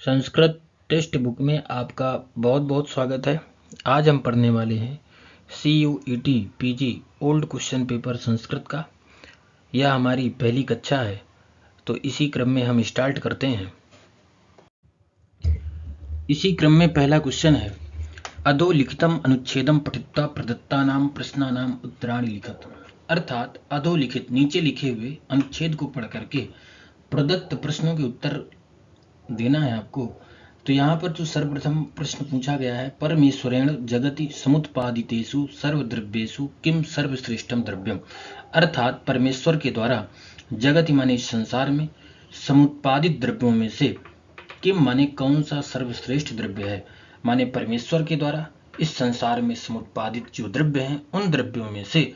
Sanskrit text book में आपका बहुत बहुत स्वागत है। आज हम पढ़ने वाले हैं CUET PG old question paper Sanskrit का। यह हमारी पहली कक्षा है, तो इसी क्रम में हम स्टार्ट करते हैं। इसी क्रम में पहला क्वेश्चन है, अधोलिखितम अनुच्छेदम पठित्वा प्रदत्तानाम प्रश्नानाम उत्तराणि लिखत। अर्थात अधोलिखित नीचे लिखे हुए अनुच्छेद को पढ़ करके प्रदत्त प्रश्नों के उत्तर देना है आपको। तो यहाँ पर जो सर्वप्रथम प्रश्न पूछा गया है, परमेश्वरेण जगति समुत्पादितेषु सर्वद्रव्येषु किम सर्वश्रेष्ठम द्रव्यम। अर्थात परमेश्वर के द्वारा जगति माने संसार में समुत्पादित द्रव्यों में से किम माने कौन सा सर्वश्रेष्ठ द्रव्य है। माने परमेश्वर के द्वारा इस संसार में समुत्पादित जो द्रव्य हैं उन द्रव्यों में से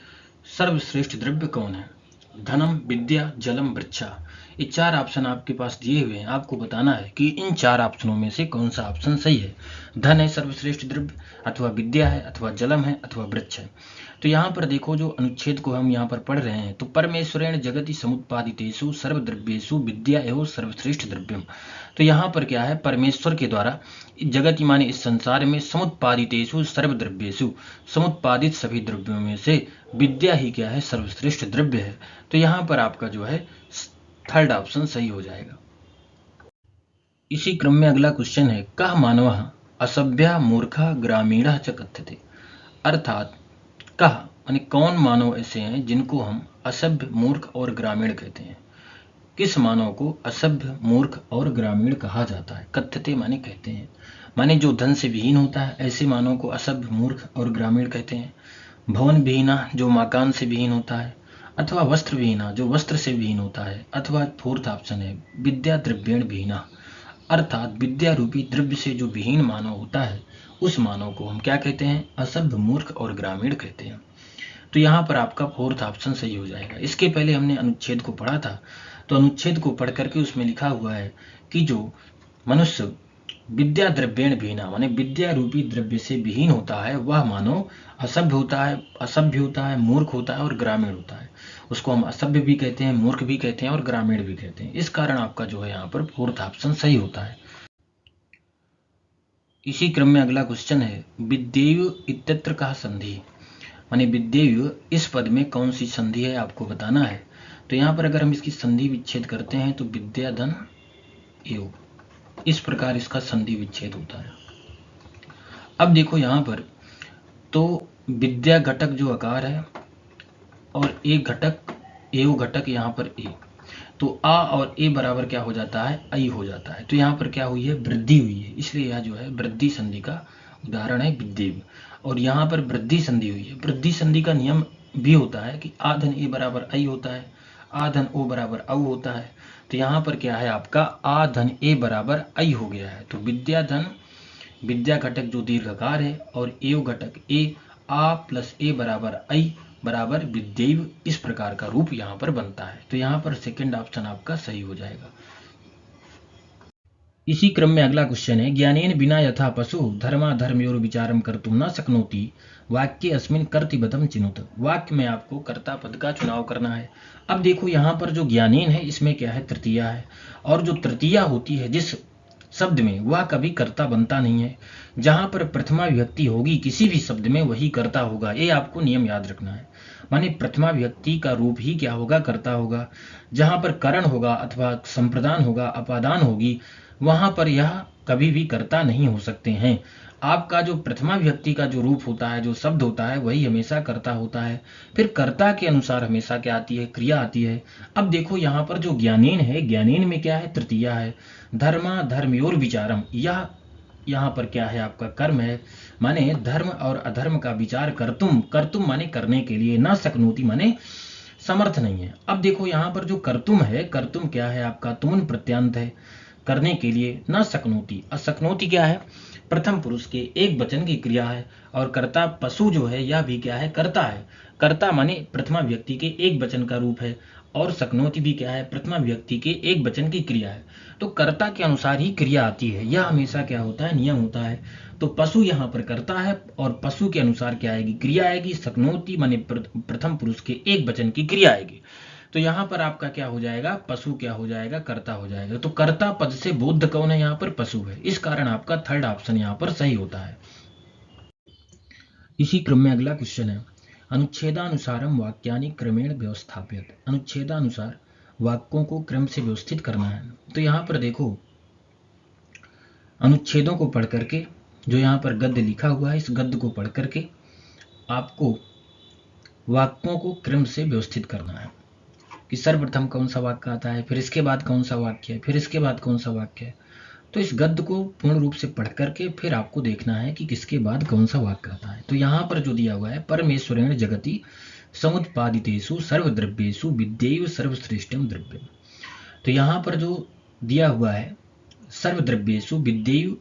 सर्वश्रेष्ठ द्रव्य कौन है। धनम, विद्या, जलम, वृक्षा, ये चार ऑप्शन आपके पास दिए हुए हैं। आपको बताना है कि इन चार ऑप्शनों में से कौन सा ऑप्शन सही है। धन है सर्वश्रेष्ठ द्रव्य, अथवा विद्या है, अथवा जलम है, अथवा वृक्ष है। तो यहाँ पर देखो, जो अनुच्छेद को हम यहाँ पर पढ़ रहे हैं, तो परमेश्वरेण जगति समुत्पादितेषु सर्वद्रव्येषु विद्या एवं सर्वश्रेष्ठ द्रव्यम। तो यहाँ पर क्या है, परमेश्वर के द्वारा जगति माने इस संसार में समुत्पादितेषु सर्वद्रव्येषु समुत्पादित सभी द्रव्यों में से विद्या ही क्या है, सर्वश्रेष्ठ द्रव्य है। तो यहाँ पर आपका जो है थर्ड ऑप्शन सही हो जाएगा। इसी क्रम में अगला क्वेश्चन है, कः मानवः असभ्यः मूर्खः ग्रामीणः च कथ्यते। अर्थात कः माने कौन मानव ऐसे हैं जिनको हम असभ्य, मूर्ख और ग्रामीण कहते हैं। किस मानव को असभ्य, मूर्ख और ग्रामीण कहा जाता है। कथ्यते माने कहते हैं, माने जो धन से विहीन होता है ऐसे मानव को असभ्य, मूर्ख और ग्रामीण कहते हैं। भवन विहीना, जो मकान से विहीन होता है, अथवा वस्त्र विहीना, जो वस्त्र से विहीन होता है, अथवा फोर्थ ऑप्शन है विद्या द्रव्येण विहीना। अर्थात विद्या रूपी द्रव्य से जो विहीन मानव होता है उस मानव को हम क्या कहते हैं, असभ्य, मूर्ख और ग्रामीण कहते हैं। तो यहाँ पर आपका फोर्थ ऑप्शन सही हो जाएगा। इसके पहले हमने अनुच्छेद को पढ़ा था, तो अनुच्छेद को पढ़ करके उसमें लिखा हुआ है कि जो मनुष्य विद्या द्रव्येण विहीना माने विद्या रूपी द्रव्य से विहीन होता है वह मानव असभ्य होता है, मूर्ख होता है और ग्रामीण होता है। उसको हम असभ्य भी कहते हैं, मूर्ख भी कहते हैं और ग्रामीण भी कहते हैं। इस कारण आपका जो है यहाँ पर फोर्थ ऑप्शन सही होता है। इसी क्रम में अगला क्वेश्चन है, विद्येयु इत्यत्र कः संधि। माने विद्येयु इस पद में कौन सी संधि है आपको बताना है। तो यहाँ पर अगर हम इसकी संधि विच्छेद करते हैं तो विद्या धन एव, इस प्रकार इसका संधि विच्छेद होता है। अब देखो यहाँ पर तो विद्या घटक जो आकार है और ए घटक, एव घटक यहाँ पर ए, तो आ और ए बराबर क्या हो जाता है, आई हो जाता है। तो यहाँ पर क्या हुई है, वृद्धि हुई है, इसलिए यह जो है वृद्धि संधि का उदाहरण है विद्येव। और यहाँ पर वृद्धि संधि हुई है। वृद्धि संधि का नियम भी होता है कि आ धन ए बराबर आई होता है, आ धन ओ बराबर औ होता है। तो यहाँ पर क्या है आपका आ धन ए बराबर आई हो गया है। तो विद्या धन, विद्या घटक जो दीर्घकार है और एव घटक ए, आ प्लस ए बराबर आई बराबर विद्येव, इस प्रकार का रूप यहाँ पर बनता है। तो यहाँ पर सेकंड ऑप्शन आपका सही हो जाएगा। इसी क्रम में अगला क्वेश्चन है, ज्ञानेन बिना यथा पशु धर्माधर्मयोर विचारम कर्तुम न शक्नोति वाक्ये अस्मिन् कर्तृपदम चिनुत। वाक्य में आपको कर्ता पद का चुनाव करना है। अब देखो यहाँ पर जो ज्ञानेन है इसमें क्या है, तृतीया है, और जो तृतीया होती है जिस शब्द में वह कभी कर्ता बनता नहीं है। जहां पर प्रथमा विभक्ति होगी किसी भी शब्द में वही कर्ता होगा, ये आपको नियम याद रखना है। माने प्रथमा विभक्ति का रूप ही क्या होगा, कर्ता होगा। जहां पर करण होगा अथवा संप्रदान होगा, अपादान होगी, वहां पर यह कभी भी कर्ता नहीं हो सकते हैं। आपका जो प्रथमा विभक्ति का जो रूप होता है, जो शब्द होता है, वही हमेशा कर्ता होता है। फिर कर्ता के अनुसार हमेशा क्या आती है, क्रिया आती है। अब देखो यहाँ पर जो ज्ञानेन है, ज्ञानेन में क्या है, तृतीया है। धर्मा धर्मयोर विचारम, यह यहाँ पर क्या है आपका कर्म है। माने धर्म और अधर्म का विचार कर्तुम, कर्तुम माने करने के लिए, न शक्नोति माने समर्थ नहीं है। अब देखो यहाँ पर जो कर्तुम है, कर्तुम क्या है आपका तुमन प्रत्यांत है, करने के लिए। न शक्नोति, अशक्नोति क्या है, प्रथम पुरुष के एक वचन की क्रिया है। और कर्ता पशु जो है यह भी क्या है, कर्ता है। कर्ता माने प्रथमा व्यक्ति के एक वचन का रूप है, और शक्नोति भी क्या है, प्रथमा व्यक्ति के एक वचन की क्रिया है। तो कर्ता के अनुसार ही क्रिया आती है, यह हमेशा क्या होता है, नियम होता है। तो पशु यहाँ पर कर्ता है और पशु के अनुसार क्या आएगी, क्रिया आएगी। शक्नोति माने प्रथम पुरुष के एक वचन की क्रिया आएगी। तो यहाँ पर आपका क्या हो जाएगा, पशु क्या हो जाएगा, कर्ता हो जाएगा। तो कर्ता पद से बोध कौन है, यहाँ पर पशु है। इस कारण आपका थर्ड ऑप्शन यहाँ पर सही होता है। इसी क्रम में अगला क्वेश्चन है, अनुच्छेदानुसारम वाक्यानि क्रमेण व्यवस्थाप्यत। अनुच्छेदानुसार वाक्यों को क्रम से व्यवस्थित करना है। तो यहाँ पर देखो, अनुच्छेदों को पढ़ करके जो यहाँ पर गद्य लिखा हुआ है, इस गद्य को पढ़ करके आपको वाक्यों को क्रम से व्यवस्थित करना है कि सर्वप्रथम कौन सा वाक्य आता है, फिर इसके बाद कौन सा वाक्य है, फिर इसके बाद कौन सा वाक्य है। तो इस गद्य को पूर्ण रूप से पढ़ करके फिर आपको देखना है कि किसके बाद कौन सा वाक्य आता है। तो यहाँ पर जो दिया हुआ है, परमेश्वरेण जगति समुत्पादितेषु सर्वद्रव्येषु विद्यैव सर्वश्रेष्ठम द्रव्यम। तो यहाँ पर जो दिया हुआ है, सर्वद्रव्येषु विद्यैव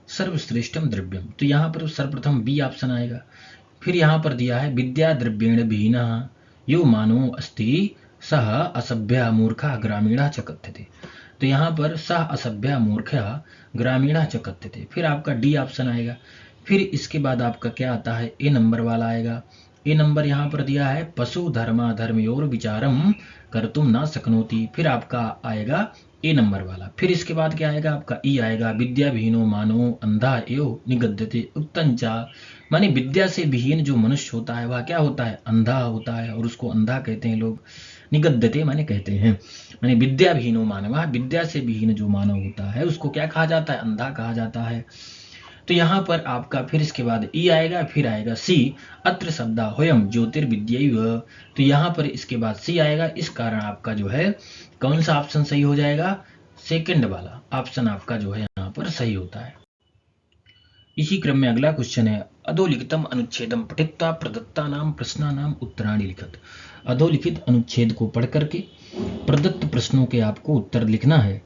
सर्वश्रेष्ठम द्रव्यम, तो यहाँ पर सर्वप्रथम बी ऑप्शन आएगा। फिर यहाँ पर दिया है विद्या द्रव्येण विहीनः यो मानो अस्ति सह असभ्य मूर्खा ग्रामीणा च कथ्यते। तो यहाँ पर सह असभ्य मूर्खा ग्रामीणा च कथ्यते। फिर आपका डी ऑप्शन आएगा। फिर इसके बाद आपका क्या आता है, ए नंबर वाला आएगा। ए नंबर यहाँ पर दिया है पशु धर्माधर्मयोर विचारम कर्तुम न शक्नोति। फिर आपका आएगा ए नंबर वाला। फिर इसके बाद क्या आएगा, आपका ई आएगा, विद्या विहीनो मानो अंधा एव निगद्यते उत्तंचा। माने विद्या से विहीन जो मनुष्य होता है वह क्या होता है, अंधा होता है, और उसको अंधा कहते हैं लोग। निगद्यते माने कहते हैं, माने विद्या विहीनो मानव, विद्या से विहीन जो मानव होता है उसको क्या कहा जाता है, अंधा कहा जाता है। तो यहाँ पर आपका फिर इसके बाद ई आएगा, फिर आएगा सी, अत्र शब्दा होयम ज्योतिर्विद्यैव। तो यहाँ पर इसके बाद सी आएगा। इस कारण आपका जो है कौन सा ऑप्शन सही हो जाएगा, सेकंड वाला ऑप्शन आपका जो है यहाँ पर सही होता है। इसी क्रम में अगला क्वेश्चन है, अधोलिखितम अनुच्छेदम पठित्वा प्रदत्तानाम प्रश्नानाम उत्तराणि लिखत। अधोलिखित अनुच्छेद को पढ़ करके प्रदत्त प्रश्नों के आपको उत्तर लिखना है।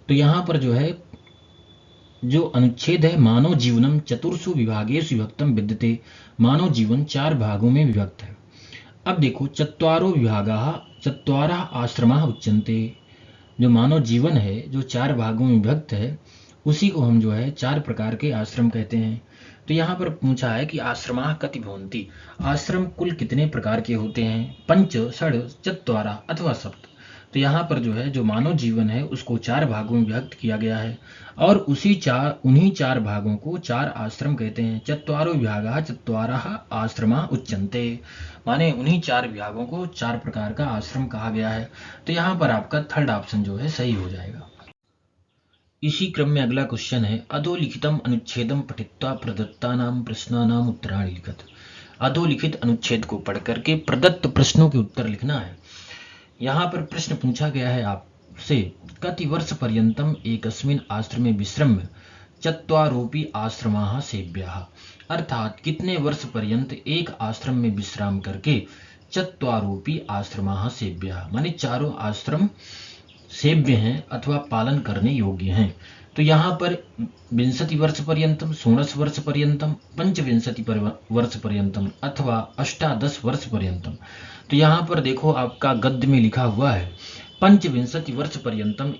तो यहाँ पर जो है जो अनुच्छेद है, मानव जीवनम चतुर्षु विभागेषु विभक्तम विद्यते। मानव जीवन 4 भागों में विभक्त है। अब देखो, चत्वारो विभागाः चत्वारः आश्रमाः उच्यन्ते। जो मानव जीवन है जो 4 भागों में विभक्त है, उसी को हम जो है 4 प्रकार के आश्रम कहते हैं। तो यहाँ पर पूछा है कि आश्रमाः कति भवन्ति, आश्रम कुल कितने प्रकार के होते हैं, पंच षड चत्वारः अथवा सप्त। तो यहाँ पर जो है जो मानव जीवन है उसको 4 भागों में विभक्त किया गया है, और उन्हीं 4 भागों को 4 आश्रम कहते हैं। चत्वारो विभागाः चत्वारः आश्रमाः उच्यन्ते, माने उन्हीं 4 विभागों को 4 प्रकार का आश्रम कहा गया है। तो यहाँ पर आपका थर्ड ऑप्शन जो है सही हो जाएगा। इसी क्रम में अगला क्वेश्चन है, अधोलिखितम अनुच्छेदम पठित्वा प्रदत्तानाम प्रश्नानाम उत्तराणि लिखत। अधोलिखित अनुच्छेद को पढ़ करके प्रदत्त प्रश्नों के उत्तर लिखना है। यहाँ पर प्रश्न पूछा गया है आपसे, कति वर्ष पर्यंतम एकस्मिन् आश्रमे विश्रम्य चत्वारोपि आश्रमाः सेव्याः। अर्थात कितने वर्ष पर्यंत एक आश्रम में विश्राम करके चत्वारोपि आश्रमाः सेव्याः, माने चारों आश्रम सेव्य हैं अथवा पालन करने योग्य हैं। तो यहाँ पर 20 वर्ष पर्यंतम, 16 वर्ष पर्यंतम, 25 वर्ष पर्यंतम अथवा 18 वर्ष पर्यंतम। तो यहाँ पर देखो आपका गद्य में लिखा हुआ है 25 वर्ष पर्यंतम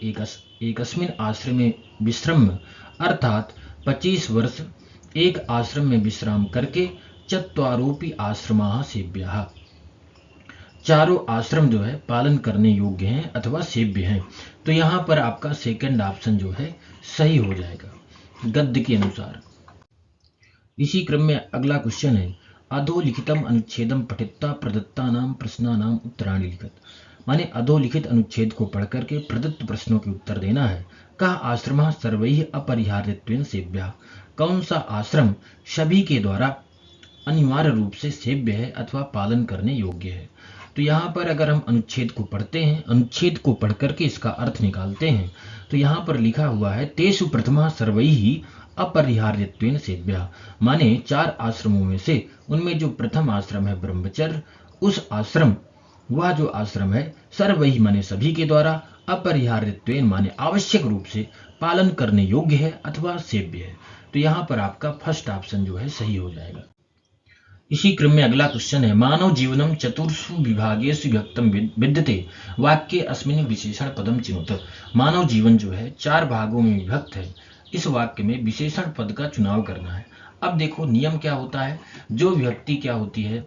एकस्मिन् आश्रमे विश्रम्य, अर्थात 25 वर्ष एक आश्रम में विश्राम करके चत्वारोपि आश्रमाः सेव्याः, चारों आश्रम जो है पालन करने योग्य हैं अथवा सेव्य हैं। तो यहाँ पर आपका सेकंड ऑप्शन जो है सही हो जाएगा गद्य के अनुसार। इसी क्रम में अगला क्वेश्चन है, अधोलिखितम अनुच्छेदम पठित्वा प्रदत्तानाम प्रश्नानाम उत्तराणि लिखत। माने अधोलिखित अनुच्छेद को पढ़ करके प्रदत्त प्रश्नों के उत्तर देना है। कः आश्रमः सर्वैः अपरिहार्यत्वेन सेव्यः। कौन सा आश्रम सभी के द्वारा अनिवार्य रूप से सेव्य है अथवा पालन करने योग्य है। तो यहाँ पर अगर हम अनुच्छेद को पढ़ते हैं, अनुच्छेद को पढ़ करके इसका अर्थ निकालते हैं, तो यहाँ पर लिखा हुआ है तेषु प्रथमः सर्वैः अपरिहार्यत्वेन सेव्यः, माने 4 आश्रमों में से उनमें जो प्रथम आश्रम है ब्रह्मचर्य, उस आश्रम वह जो आश्रम है सर्वैः माने सभी के द्वारा, अपरिहार्यत्वेन माने आवश्यक रूप से पालन करने योग्य है अथवा सेव्य है। तो यहाँ पर आपका फर्स्ट ऑप्शन जो है सही हो जाएगा। इसी क्रम में अगला क्वेश्चन है, मानव जीवनम चतुर्षु विभागेषु विभक्तम विद्यते वाक्ये अस्मिन् विशेषण पदम चिनुत। मानव जीवन जो है 4 भागों में विभक्त है, इस वाक्य में विशेषण पद का चुनाव करना है। अब देखो नियम क्या होता है, जो विभक्ति क्या होती है,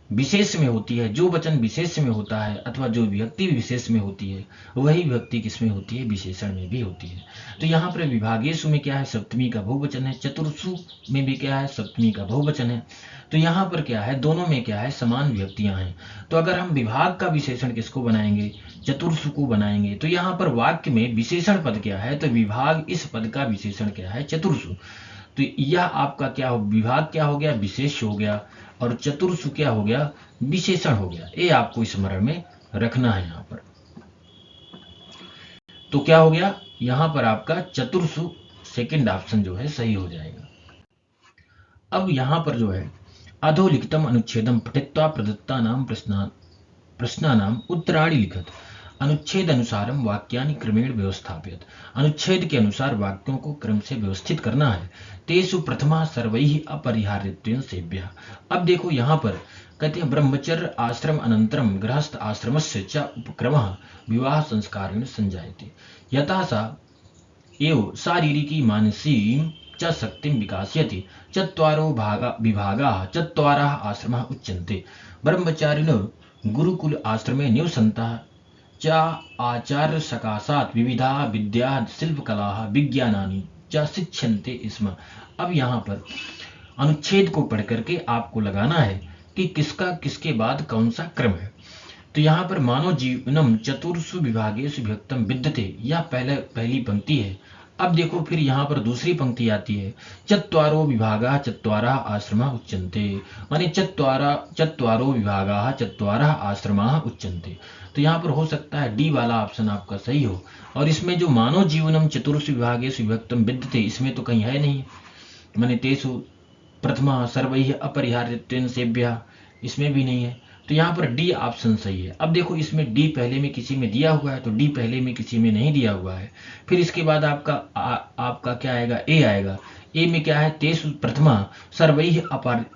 विशेष में होती है, जो वचन विशेष में होता है अथवा जो विभक्ति विशेष में होती है वही विभक्ति किसमें होती है, विशेषण में भी होती है। तो यहाँ पर विभागेषु में क्या है, सप्तमी का बहुवचन है, चतुर्षु में भी क्या है, सप्तमी का बहुवचन है। तो यहाँ पर क्या है, दोनों में क्या है, समान विभक्तियां हैं। तो अगर हम विभाग का विशेषण किसको बनाएंगे, चतुर्षु को बनाएंगे। तो यहाँ पर वाक्य में विशेषण पद क्या है, तो विभाग इस पद का विशेषण क्या है, चतुर्षु। तो यह आपका क्या हो, विभाग क्या हो गया, विशेष हो गया, और चतुर्षु क्या हो गया, विशेषण हो गया। ये आपको स्मरण में रखना है यहाँ पर। तो क्या हो गया, यहाँ पर आपका चतुर्षु सेकंड ऑप्शन जो है सही हो जाएगा। अब यहाँ पर जो है अधोलिखितम अनुच्छेदम पठित्वा प्रदत्तानां प्रश्नानाम उत्तराणि लिखत। अनुच्छेद अनुसारम वाक्यानि क्रमेण व्यवस्थापित। अनुच्छेद के अनुसार वाक्यों को क्रम से व्यवस्थित करना है। तेषु प्रथमा सर्वैः अपरिहार्यत्वेन सेव्यः। अब देखो यहाँ पर कहते हैं ब्रह्मचर्य आश्रम अनंतरम गृहस्थ आश्रमस्य च उपक्रमः विवाह संस्कारेण संजायते। यथा सा एव शारीरिकी मानसीं च शक्तिं विकासयति। चत्वारो विभागाः चत्वारः आश्रमाः उच्यन्ते। ब्रह्मचारिणो गुरुकुल आश्रमे निवसन्तः च आचार्य सकाशात् विविधा विद्या शिल्पकलाः विज्ञानानि च शिक्ष्यन्ते स्म। अब यहाँ पर अनुच्छेद को पढ़ करके आपको लगाना है कि किसका किसके बाद कौन सा क्रम है। तो यहाँ पर मानव जीवनम चतुर्षु विभागेषु विभक्तम विद्यते, यह पहली पंक्ति है। अब देखो फिर यहाँ पर दूसरी पंक्ति आती है, चत्वारो विभागाः चत्वारः आश्रमाः उच्यन्ते, माने चत्वारो विभागाः चत्वारः आश्रमाः उच्यन्ते। तो यहाँ पर हो सकता है डी वाला ऑप्शन आपका सही हो। और इसमें जो मानव जीवनम चतुर्षु विभागेषु विभक्तम विद्यते, इसमें तो कहीं है नहीं, माने तेषु प्रथमा सर्वैः अपरिहार्यत्वेन सेव्यः, इसमें भी नहीं है। तो यहाँ पर डी ऑप्शन सही है। अब देखो इसमें डी पहले में किसी में दिया हुआ है, तो डी पहले में किसी में नहीं दिया हुआ है। फिर इसके बाद आपका क्या आएगा, ए आएगा। ए में क्या है, तेषु प्रथमा सर्वैः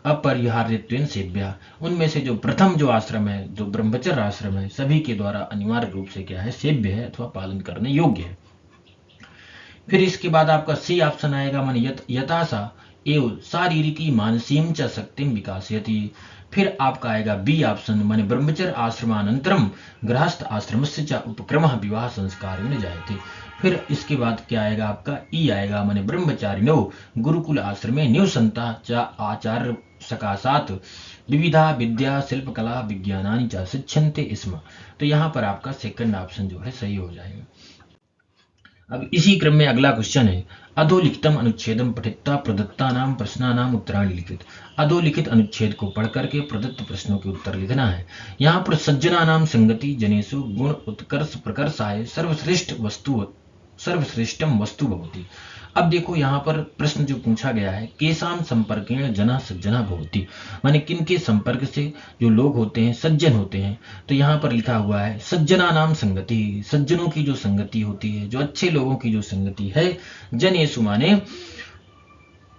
अपरिहार्यत्वेन सेव्यः। उनमें से जो प्रथम जो आश्रम है, जो ब्रह्मचर्य आश्रम है, सभी के द्वारा अनिवार्य रूप से क्या है, सेव्य है अथवा पालन करने योग्य है। फिर इसके बाद आपका सी ऑप्शन आएगा, माने यथा सा एव शारीरिकी मानसीं च शक्तिं विकासयति। फिर आपका आएगा बी ऑप्शन, माने ब्रह्मचर्य आश्रमानंतरम गृहस्थ आश्रमस्य च उपक्रमः विवाह संस्कारेण जायते। फिर इसके बाद क्या आएगा, आपका ई आएगा, माने ब्रह्मचारिणो गुरुकुल आश्रमे निवसन्तः च आचार्य सकाशात् विविधा विद्या शिल्पकला विज्ञानानि च शिक्ष्यन्ते स्म। तो यहाँ पर आपका सेकंड ऑप्शन जो है सही हो जाएगा। अब इसी क्रम में अगला क्वेश्चन है, अधोलिखितम अनुच्छेदम पठित्वा प्रदत्तानां प्रश्नानां उत्तराणि लिखित। अधोलिखित अनुच्छेद को पढ़ करके प्रदत्त प्रश्नों के उत्तर लिखना है। यहाँ पर सज्जनानां संगति जनेषु गुण उत्कर्ष प्रकर्षाय सर्वश्रेष्ठम वस्तु भवति। अब देखो यहाँ पर प्रश्न जो पूछा गया है, केशाम संपर्केण जनः सज्जना भवति, माने किन के संपर्क से जो लोग होते हैं सज्जन होते हैं। तो यहाँ पर लिखा हुआ है सज्जना नाम संगति, सज्जनों की जो संगति होती है, जो अच्छे लोगों की जो संगति है, जनेषु माने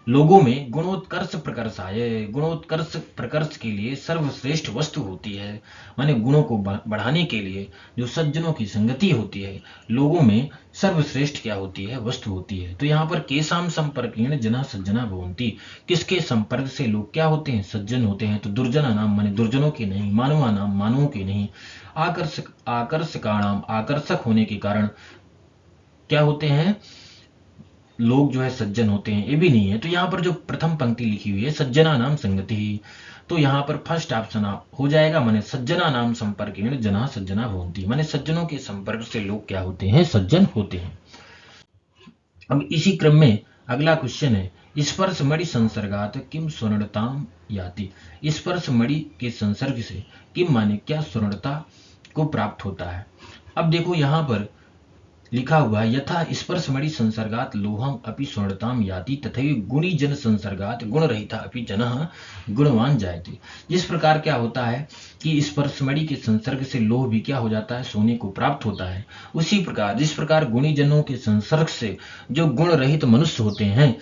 लोगों में गुणोत्कर्ष प्रकर्षाय, गुणोत्कर्ष प्रकर्ष के लिए सर्वश्रेष्ठ वस्तु होती है, माने गुणों को बढ़ाने के लिए जो सज्जनों की संगति होती है, लोगों में सर्वश्रेष्ठ क्या होती है, वस्तु होती है। तो यहाँ पर केशाम संपर्केण जना सज्जना भवन्ति, किसके संपर्क से लोग क्या होते हैं, सज्जन होते हैं। तो दुर्जना नाम माने दुर्जनों के नहीं, मानवा नाम मानवों के नहीं, आकर्षकाणाम आकर्षक होने के कारण क्या होते हैं, लोग जो है सज्जन होते हैं, ये भी नहीं है। तो यहाँ पर जो प्रथम पंक्ति लिखी हुई है सज्जना नाम संगति, तो यहाँ पर फर्स्ट ऑप्शन हो जाएगा, माने सज्जना नाम संपर्केण जना सज्जना भवन्ति, माने सज्जनों के संपर्क से लोग क्या होते हैं, सज्जन होते हैं। अब इसी क्रम में अगला क्वेश्चन है, स्पर्श मणि संसर्गात किम स्वर्णताम याति। स्पर्श मणि के संसर्ग से किम माने क्या स्वर्णता को प्राप्त होता है। अब देखो यहाँ पर लिखा हुआ है, यथा स्पर्शमणि संसर्गात लोहम अपि स्वर्णताम याति तथैव गुणी जन संसर्गात गुण रहिता अपि जनः गुणवान जायते। जिस प्रकार क्या होता है कि स्पर्शमणि के संसर्ग से लोह भी क्या हो जाता है, सोने को प्राप्त होता है, उसी प्रकार जिस प्रकार गुणी जनों के संसर्ग से जो गुण रहित मनुष्य होते हैं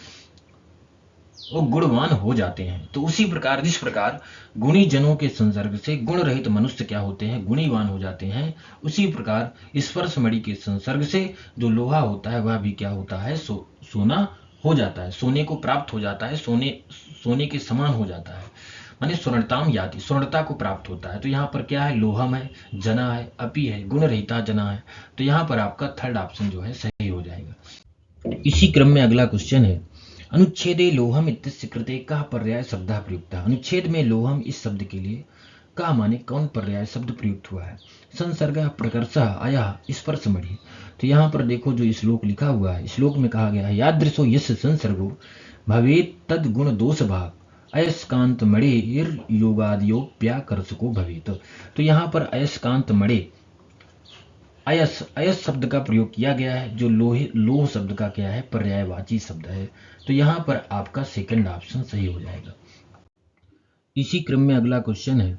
वो गुणवान हो जाते हैं। तो उसी प्रकार जिस प्रकार गुणी जनों के संसर्ग से गुण रहित मनुष्य क्या होते हैं, गुणीवान हो जाते हैं, उसी प्रकार स्पर्श मणि के संसर्ग से जो लोहा होता है वह भी क्या होता है, सोना हो जाता है, सोने को प्राप्त हो जाता है, सोने के समान हो जाता है। माने स्वर्णताम याति, स्वर्णता को प्राप्त होता है। तो यहाँ पर क्या है, लोहम है, जना है, अपी है, गुण रहिता जना है। तो यहाँ पर आपका थर्ड ऑप्शन जो है सही हो जाएगा। इसी क्रम में अगला क्वेश्चन है, अनुच्छेदे लोहम इत्यस्य कृते कः पर्याय शब्दः प्रयुक्तः। अनुच्छेद में लोहम इस शब्द के लिए का माने कौन पर्याय शब्द प्रयुक्त हुआ है। संसर्ग प्रकर्षः अयः स्पर्शमणि। तो यहाँ पर देखो जो श्लोक लिखा हुआ है, श्लोक में कहा गया है यादृशो यस्य संसर्गो भवेत् तद गुण दोष भाग अयस्कांत मणेर योगाद्योप्याकर्षको भवेत्। तो यहाँ पर अयस्कांत मणे, अयस, अयस शब्द का प्रयोग किया गया है, जो लोह शब्द का क्या है, पर्यायवाची शब्द है। तो यहाँ पर आपका सेकंड ऑप्शन सही हो जाएगा। इसी क्रम में अगला क्वेश्चन है,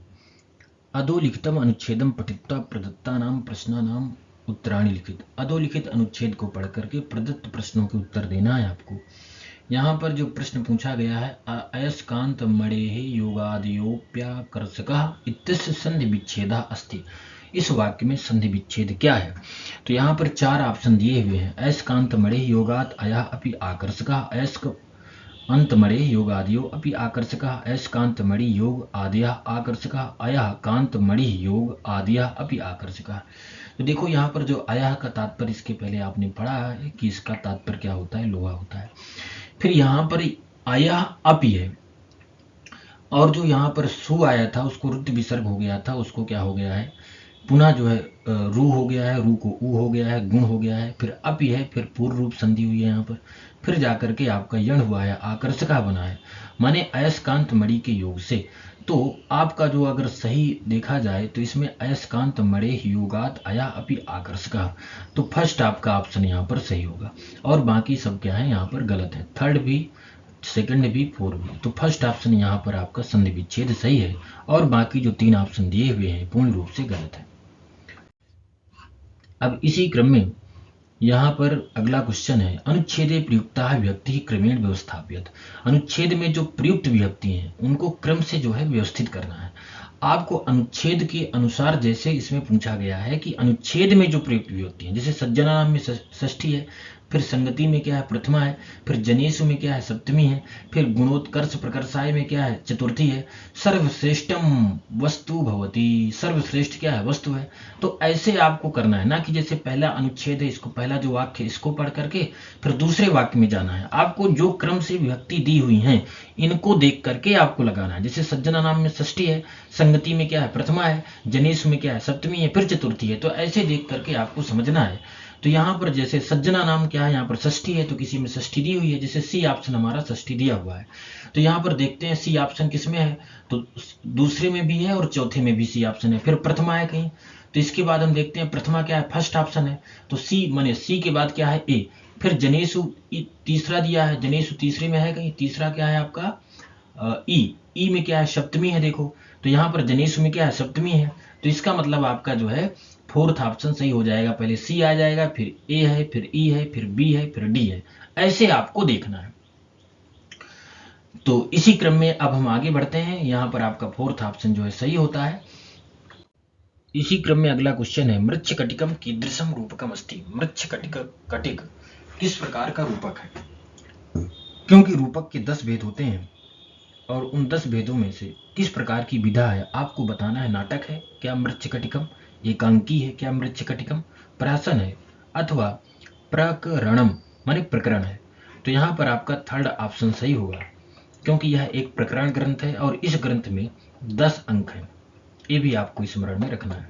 अधोलिखितम अनुच्छेदम पठित्वा प्रदत्तानाम प्रश्नानाम उत्तराणि लिखित। अधोलिखित अनुच्छेद को पढ़ करके प्रदत्त प्रश्नों के उत्तर देना है आपको। यहाँ पर जो प्रश्न पूछा गया है, अयस्कांत मणेः योगाद्योप्याकर्षकः इत्यस्य संधि विच्छेदः अस्ति। इस वाक्य में संधि विच्छेद क्या है। तो यहाँ पर चार ऑप्शन दिए हुए हैं, अयस्कांत मणेः योगात् अयः अपि आकर्षकः, अयस्क अंत मणि योगादियो अपि आकर्षकः, अयस्कांत मणि योग आदयः आकर्षकः, अयः कांत मणि योग आदयः अपि आकर्षकः। तो देखो यहाँ पर जो अयः का तात्पर्य इसके पहले आपने पढ़ा है कि इसका तात्पर्य क्या होता है, लोहा होता है। फिर यहाँ पर अयः अपि है, और जो यहाँ पर सु आया था उसको रुद्ध विसर्ग हो गया था, उसको क्या हो गया है, पुनः जो है रू हो गया है, रू को ऊ हो गया है, गुण हो गया है, फिर अपि है, फिर पूर्व रूप संधि हुई है यहाँ पर, फिर जाकर के आपका यण हुआ है, आकर्षका बना है, माने अयस्कांत मणि के योग से। तो आपका जो अगर सही देखा जाए तो इसमें अयस्कांत मणे योगात अया अपि आकर्षका, तो फर्स्ट आपका ऑप्शन यहाँ पर सही होगा, और बाकी सब क्या है यहाँ पर गलत है, थर्ड भी, सेकंड भी, फोर्थ भी। तो फर्स्ट ऑप्शन यहाँ पर आपका संधि विच्छेद सही है, और बाकी जो तीन ऑप्शन दिए हुए हैं पूर्ण रूप से गलत है। अब इसी क्रम में यहाँ पर अगला क्वेश्चन है, अनुच्छेदे प्रयुक्ता विभक्ति क्रमेण व्यवस्थापित। अनुच्छेद में जो प्रयुक्त विभक्ति हैं उनको क्रम से जो है व्यवस्थित करना है। आपको अनुच्छेद के अनुसार, जैसे इसमें पूछा गया है कि अनुच्छेद में जो प्रयुक्त विभक्ति है, जैसे सज्जना नाम में षष्ठी है, फिर संगति में क्या है, प्रथमा है, फिर जनेषु में क्या है, सप्तमी है, फिर गुणोत्कर्ष प्रकर्षाय में क्या है, चतुर्थी है, सर्वश्रेष्ठम वस्तु भवति, सर्वश्रेष्ठ क्या है, वस्तु है। तो ऐसे आपको करना है, ना कि जैसे पहला अनुच्छेद है, इसको पहला जो वाक्य है इसको पढ़ करके फिर दूसरे वाक्य में जाना है। आपको जो क्रम से विभक्ति दी हुई है इनको देख करके आपको लगाना है। जैसे सज्जना नाम में षष्ठी है, संगति में क्या है, प्रथमा है, जनेषु में क्या है, सप्तमी है, फिर चतुर्थी है। तो ऐसे देख करके आपको समझना है। तो यहाँ पर जैसे सज्जना नाम क्या है, यहाँ पर षष्ठी है, तो किसी में षष्ठी दी हुई है, जैसे सी ऑप्शन हमारा षष्ठी दिया हुआ है। तो यहाँ पर देखते हैं सी ऑप्शन किसमें है, तो दूसरे में भी है और चौथे में भी सी ऑप्शन है। फिर प्रथमा है कहीं, तो इसके बाद हम देखते हैं प्रथमा क्या है, फर्स्ट ऑप्शन है, तो सी माने सी के बाद क्या है, ए। फिर तीसरा दिया है, जनेषु तीसरे में है कहीं, तीसरा क्या है आपका ई में क्या है, सप्तमी है देखो, तो यहाँ पर जनेषु में क्या है, सप्तमी है। तो इसका मतलब आपका जो है फोर्थ ऑप्शन सही हो जाएगा। पहले सी आ जाएगा, फिर ए है, फिर ई है, फिर बी है, फिर डी है। ऐसे आपको देखना है। तो इसी क्रम में अब हम आगे बढ़ते हैं। यहाँ पर आपका फोर्थ ऑप्शन जो है सही होता है। इसी क्रम में अगला क्वेश्चन है, मृच्छकटिकम कीदृशम रूपकम अस्ति। मृच्छकटिक किस प्रकार का रूपक है। क्योंकि रूपक के 10 भेद होते हैं और उन 10 भेदों में से किस प्रकार की विधा है आपको बताना है। नाटक है क्या मृच्छकटिकम, एकांकी है क्या मृच्छकटिकम, प्रासन है, अथवा प्रकरणम माने प्रकरण है। तो यहाँ पर आपका थर्ड ऑप्शन सही होगा, क्योंकि यह एक प्रकरण ग्रंथ है और इस ग्रंथ में 10 अंक हैं। ये भी आपको स्मरण में रखना है।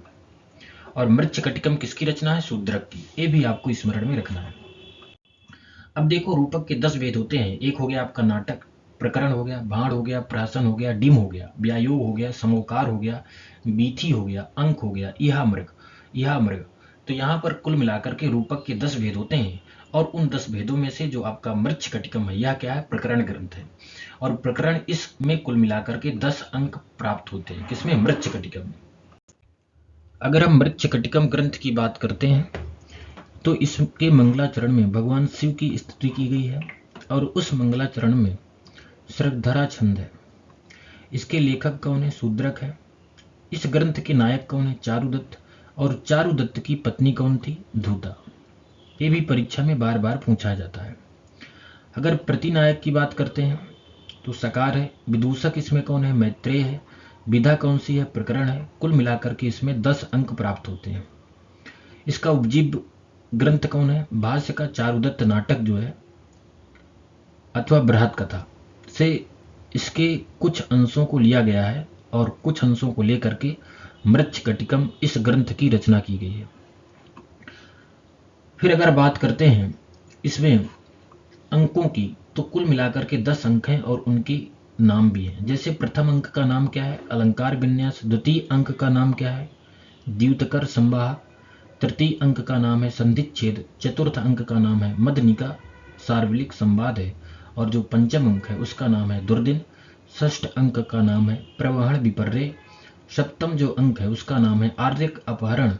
और मृच्छकटिकम किसकी रचना है, शूद्रक की। ये भी आपको स्मरण में रखना है। अब देखो रूपक के 10 भेद होते हैं। एक हो गया आपका नाटक, प्रकरण हो गया, भाण हो गया, प्रासन हो गया, डिम हो गया, व्यायोग हो गया, समोकार हो गया, बीथी हो गया, अंक हो गया, इहा मृग। तो यहाँ पर कुल मिलाकर के रूपक के 10 भेद होते हैं और उन 10 भेदों में से जो आपका मृच्छकटिकम है यह क्या है, प्रकरण ग्रंथ है। और प्रकरण इसमें कुल मिलाकर के 10 अंक प्राप्त होते हैं। किसमें, मृच्छकटिकम में। अगर हम मृच्छकटिकम ग्रंथ की बात करते हैं तो इसके मंगलाचरण में भगवान शिव की स्तुति की गई है और उस मंगलाचरण में श्रद्धरा छंद है। इसके लेखक कौन है, शूद्रक है। इस ग्रंथ के नायक कौन है, चारुदत्त। और चारुदत्त की पत्नी कौन थी, धूता। ये भी परीक्षा में बार बार पूछा जाता है। अगर प्रतिनायक की बात करते हैं तो सकार है। विदूषक इसमें कौन है? मैत्रेय है। विधा कौन सी है? प्रकरण है। कुल मिलाकर के इसमें 10 अंक प्राप्त होते हैं। इसका उपजीव ग्रंथ कौन है? भाष्य का चारुदत्त नाटक जो है अथवा बृहत कथा से इसके कुछ अंशों को लिया गया है और कुछ अंशों को लेकर के मृच्छकटिकम इस ग्रंथ की रचना की गई है। फिर अगर बात करते हैं इसमें अंकों की, तो कुल मिलाकर के 10 अंक हैं और उनके नाम भी हैं। जैसे प्रथम अंक का नाम क्या है? अलंकार विन्यास। द्वितीय अंक का नाम क्या है? द्यूतकर संवाह। तृतीय अंक का नाम है संधिच्छेद। चतुर्थ अंक का नाम है मदनिका सार्वलिक संवाद है। और जो पंचम अंक है उसका नाम है दुर्दिन। षष्ठ अंक का नाम है प्रवहण विपर्य। सप्तम जो अंक है उसका नाम है आर्यक अपहरण।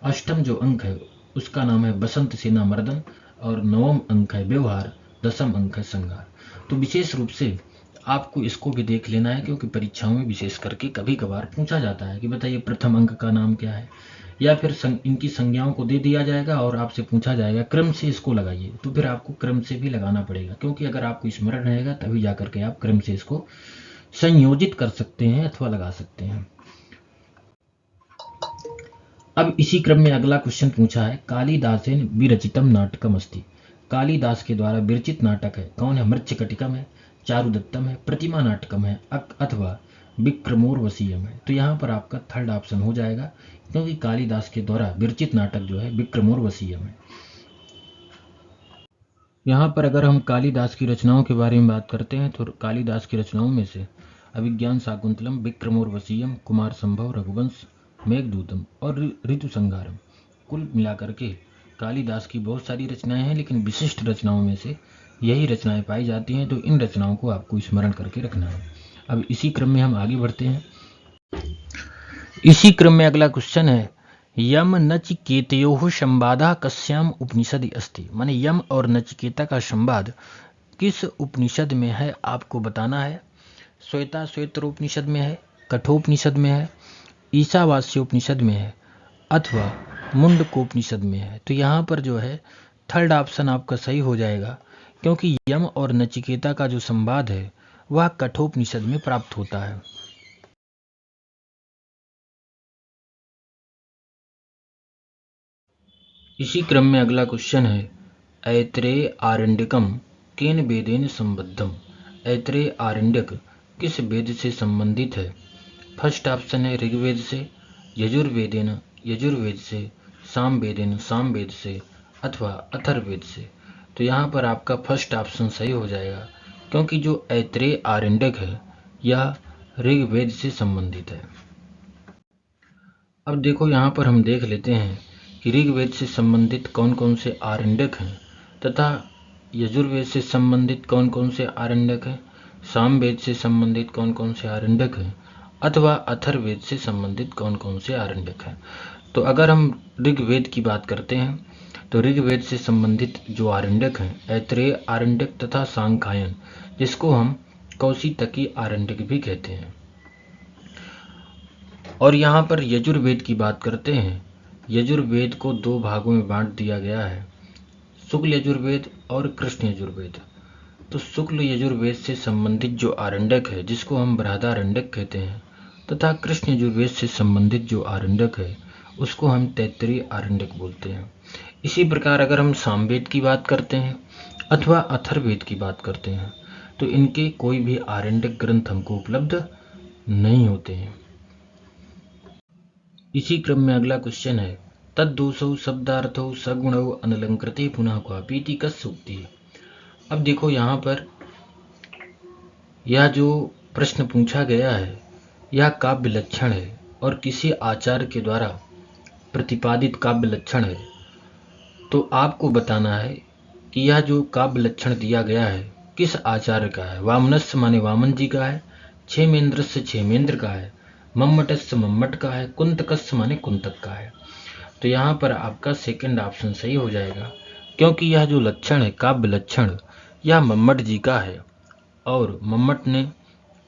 अष्टम जो अंक है उसका नाम है बसंत सेना मर्दन। और नवम अंक है व्यवहार। दसम अंक है संहार। तो विशेष रूप से आपको इसको भी देख लेना है, क्योंकि परीक्षाओं में विशेष करके कभी कभार पूछा जाता है कि बताइए प्रथम अंक का नाम क्या है, या फिर इनकी संज्ञाओं को दे दिया जाएगा और आपसे पूछा जाएगा क्रम से इसको लगाइए। तो फिर आपको क्रम से भी लगाना पड़ेगा, क्योंकि अगर आपको स्मरण रहेगा तभी जाकर के आप क्रम से इसको संयोजित कर सकते हैं अथवा लगा सकते हैं। अब इसी क्रम में अगला क्वेश्चन पूछा है, कालिदासेन विरचितम नाटकम अस्ति। कालिदास के द्वारा विरचित नाटक है, कौन है? मृच्छकटिकम है, चारुदत्तम है, प्रतिमा नाटकम है, अथवा विक्रमोर्वशीयम है। तो यहाँ पर आपका थर्ड ऑप्शन हो जाएगा, क्योंकि कालिदास के द्वारा विरचित नाटक जो है विक्रमोर्वशीयम है। यहाँ पर अगर हम कालिदास की रचनाओं के बारे में बात करते हैं तो कालिदास की रचनाओं में से अभिज्ञान शाकुंतलम, विक्रमोर्वशीयम, कुमार संभव, रघुवंश, मेघदूतम और ऋतु संहारम, कुल मिलाकर के कालिदास की बहुत सारी रचनाएं हैं, लेकिन विशिष्ट रचनाओं में से यही रचनाएं पाई जाती हैं। तो इन रचनाओं को आपको स्मरण करके रखना है। अब इसी क्रम में हम आगे बढ़ते हैं। इसी क्रम में अगला क्वेश्चन है, यम नचिकेतयोः संवादः कस्याम उपनिषदि अस्ति। माने यम और नचिकेता का संवाद किस उपनिषद में है आपको बताना है। श्वेताश्वेतरोपनिषद में है, कठोपनिषद में है, ईशावास्योपनिषद में है, अथवा मुंडकोपनिषद में है। तो यहाँ पर जो है थर्ड ऑप्शन आपका सही हो जाएगा, क्योंकि यम और नचिकेता का जो संवाद है वह कठोपनिषद में प्राप्त होता है। इसी क्रम में अगला क्वेश्चन है, ऐत्रेय आरण्यकम केन वेदेन संबद्धम। ऐत्रेय आरण्यक किस वेद से संबंधित है? फर्स्ट ऑप्शन है ऋग्वेद से, यजुर्वेदेन यजुर्वेद से, सामवेदेन सामवेद से, अथवा अथर्ववेद से। तो यहाँ पर आपका फर्स्ट ऑप्शन सही हो जाएगा, क्योंकि जो ऐत्रेय आरण्यक है यह ऋग्वेद से संबंधित है। अब देखो यहाँ पर हम देख लेते हैं कि ऋग्वेद से संबंधित कौन कौन से आरण्यक हैं तथा यजुर्वेद से संबंधित कौन कौन से आरण्यक हैं, सामवेद से संबंधित कौन कौन से आरण्यक हैं, अथवा अथर्ववेद से संबंधित कौन कौन से आरण्यक हैं। तो अगर हम ऋग्वेद की बात करते हैं तो ऋग्वेद से संबंधित जो आरण्यक हैं ऐत्रेय आरण्यक तथा सांख्यायन, जिसको हम कौशितकी आरण्यक भी कहते हैं। और यहाँ पर यजुर्वेद की बात करते हैं, यजुर्वेद को दो भागों में बांट दिया गया है, शुक्ल यजुर्वेद और कृष्ण यजुर्वेद। तो शुक्ल यजुर्वेद से संबंधित जो आरण्यक है जिसको हम बृहदारण्यक कहते हैं, तथा कृष्ण यजुर्वेद से संबंधित जो आरण्यक है उसको हम तैत्तिरीय आरण्यक बोलते हैं। इसी प्रकार अगर हम सामवेद की बात करते हैं अथवा अथर्ववेद की बात करते हैं तो इनके कोई भी आरण्यक ग्रंथ हमको उपलब्ध नहीं होते हैं। इसी क्रम में अगला क्वेश्चन है, तद्दोषौ शब्दार्थौ सगुणौ अनलंकृते पुनः क्वापीति कस्य उक्तिः। अब देखो यहाँ पर यह जो प्रश्न पूछा गया है यह काव्य लक्षण है और किसी आचार्य के द्वारा प्रतिपादित काव्य लक्षण है। तो आपको बताना है कि यह जो काव्य लक्षण दिया गया है किस आचार्य का है। वामनस्य माने वामन जी का है, क्षेमेंद्रस्य क्षेमेंद्र का है, मम्मटस्य मम्मट का है, कुंतकस्य माने कुंतक का है। तो यहाँ पर आपका सेकंड ऑप्शन सही हो जाएगा, क्योंकि यह जो लक्षण है काव्य लक्षण यह मम्मट जी का है और मम्मट ने